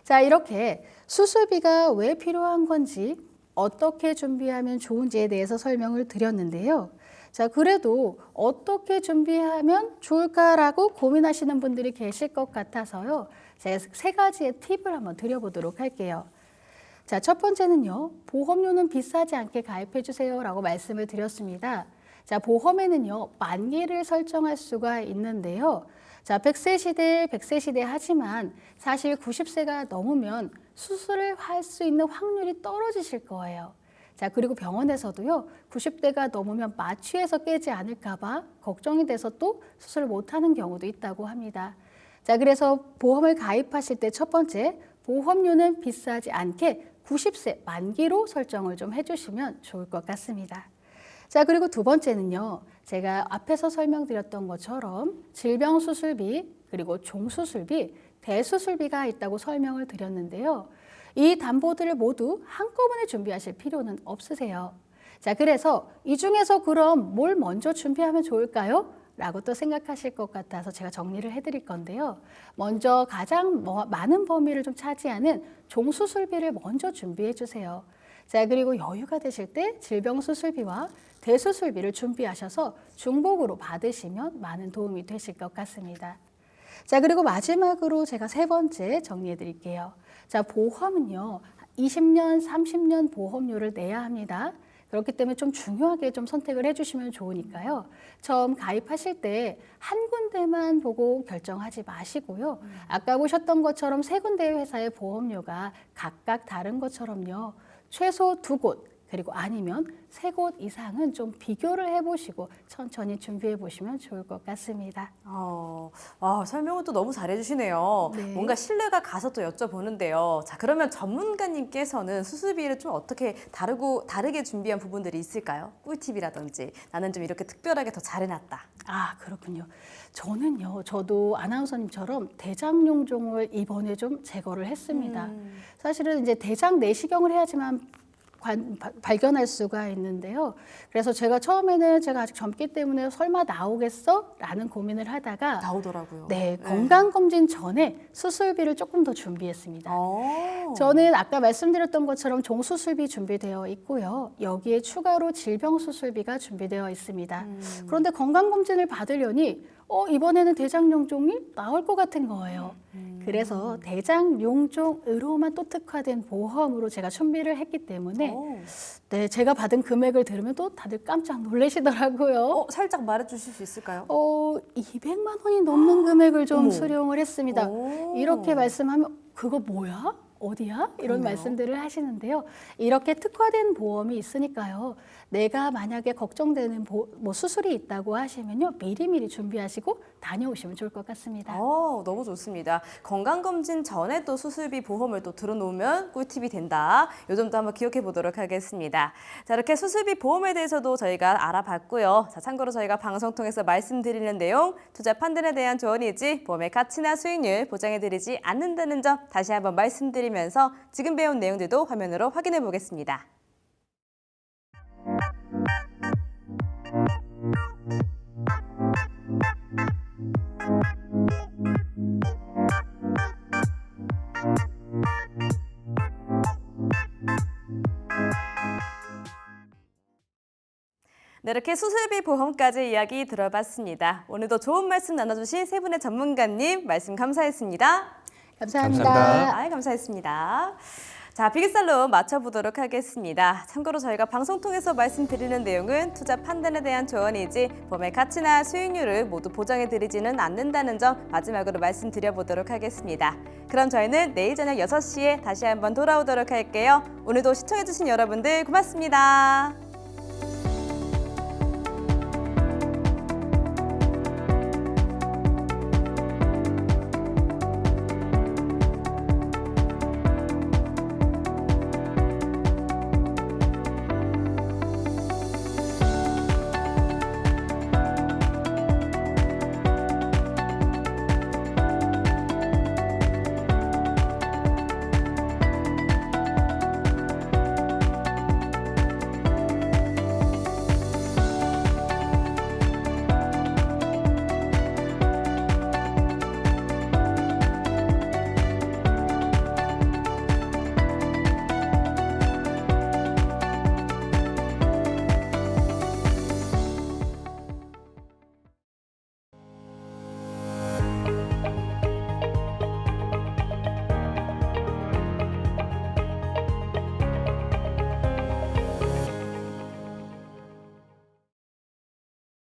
자, 이렇게 수술비가 왜 필요한 건지 어떻게 준비하면 좋은지에 대해서 설명을 드렸는데요. 자, 그래도 어떻게 준비하면 좋을까라고 고민하시는 분들이 계실 것 같아서요. 제가 3가지의 팁을 한번 드려보도록 할게요. 자, 첫 번째는요. 보험료는 비싸지 않게 가입해 주세요 라고 말씀을 드렸습니다. 자, 보험에는요. 만기를 설정할 수가 있는데요. 자, 100세 시대, 100세 시대 하지만 사실 90세가 넘으면 수술을 할 수 있는 확률이 떨어지실 거예요. 자, 그리고 병원에서도요. 90대가 넘으면 마취해서 깨지 않을까 봐 걱정이 돼서 또 수술을 못하는 경우도 있다고 합니다. 자, 그래서 보험을 가입하실 때 첫 번째, 보험료는 비싸지 않게 90세 만기로 설정을 좀 해주시면 좋을 것 같습니다. 자, 그리고 두 번째는요. 제가 앞에서 설명드렸던 것처럼 질병 수술비, 그리고 종수술비, 대수술비가 있다고 설명을 드렸는데요. 이 담보들을 모두 한꺼번에 준비하실 필요는 없으세요. 자, 그래서 이 중에서 그럼 뭘 먼저 준비하면 좋을까요? 라고 또 생각하실 것 같아서 제가 정리를 해드릴 건데요. 먼저 가장 많은 범위를 좀 차지하는 종수술비를 먼저 준비해 주세요. 자, 그리고 여유가 되실 때 질병수술비와 대수술비를 준비하셔서 중복으로 받으시면 많은 도움이 되실 것 같습니다. 자, 그리고 마지막으로 제가 3번째 정리해 드릴게요. 자, 보험은요. 20년, 30년 보험료를 내야 합니다. 그렇기 때문에 좀 중요하게 좀 선택을 해주시면 좋으니까요. 처음 가입하실 때 한 군데만 보고 결정하지 마시고요. 아까 보셨던 것처럼 3군데의 회사의 보험료가 각각 다른 것처럼요. 최소 2곳, 그리고 아니면 3곳 이상은 좀 비교를 해보시고 천천히 준비해 보시면 좋을 것 같습니다. 설명을 또 너무 잘해주시네요. 네. 뭔가 신뢰가 가서 또 여쭤보는데요. 자, 그러면 전문가님께서는 수술비를 좀 어떻게 다르게 준비한 부분들이 있을까요? 꿀팁이라든지 나는 좀 이렇게 특별하게 더 잘해놨다. 아, 그렇군요. 저도 아나운서님처럼 대장용종을 이번에 좀 제거를 했습니다. 사실은 이제 대장 내시경을 해야지만 발견할 수가 있는데요. 그래서 제가 처음에는 제가 아직 젊기 때문에 설마 나오겠어? 라는 고민을 하다가 나오더라고요. 네, 건강검진 전에 수술비를 조금 더 준비했습니다. 어. 저는 아까 말씀드렸던 것처럼 종수술비 준비되어 있고요. 여기에 추가로 질병수술비가 준비되어 있습니다. 그런데 건강검진을 받으려니 이번에는 대장용종이 나올 것 같은 거예요. 그래서 대장용종으로만 또 특화된 보험으로 제가 준비를 했기 때문에 오. 네, 제가 받은 금액을 들으면 또 다들 깜짝 놀라시더라고요. 살짝 말해주실 수 있을까요? 200만 원이 넘는 금액을 좀 어머. 수령을 했습니다. 오. 이렇게 말씀하면 그거 뭐야? 어디야? 이런 그러네요. 말씀들을 하시는데요. 이렇게 특화된 보험이 있으니까요. 내가 만약에 걱정되는 뭐 수술이 있다고 하시면요. 미리미리 준비하시고 다녀오시면 좋을 것 같습니다. 너무 좋습니다. 건강검진 전에 또 수술비 보험을 또 들어놓으면 꿀팁이 된다. 이 점도 한번 기억해 보도록 하겠습니다. 자, 이렇게 수술비 보험에 대해서도 저희가 알아봤고요. 자, 참고로 저희가 방송 통해서 말씀드리는 내용, 투자 판단에 대한 조언이지 보험의 가치나 수익률 보장해드리지 않는다는 점 다시 한번 말씀드리면서 지금 배운 내용들도 화면으로 확인해 보겠습니다. 네, 이렇게 수술비 보험까지 이야기 들어봤습니다. 오늘도 좋은 말씀 나눠주신 세 분의 전문가님 말씀 감사했습니다. 감사합니다. 감사합니다. 감사했습니다. 자, 비교살로 맞춰보도록 하겠습니다. 참고로 저희가 방송 통해서 말씀드리는 내용은 투자 판단에 대한 조언이지 보험의 가치나 수익률을 모두 보장해드리지는 않는다는 점 마지막으로 말씀드려보도록 하겠습니다. 그럼 저희는 내일 저녁 6시에 다시 한번 돌아오도록 할게요. 오늘도 시청해주신 여러분들 고맙습니다.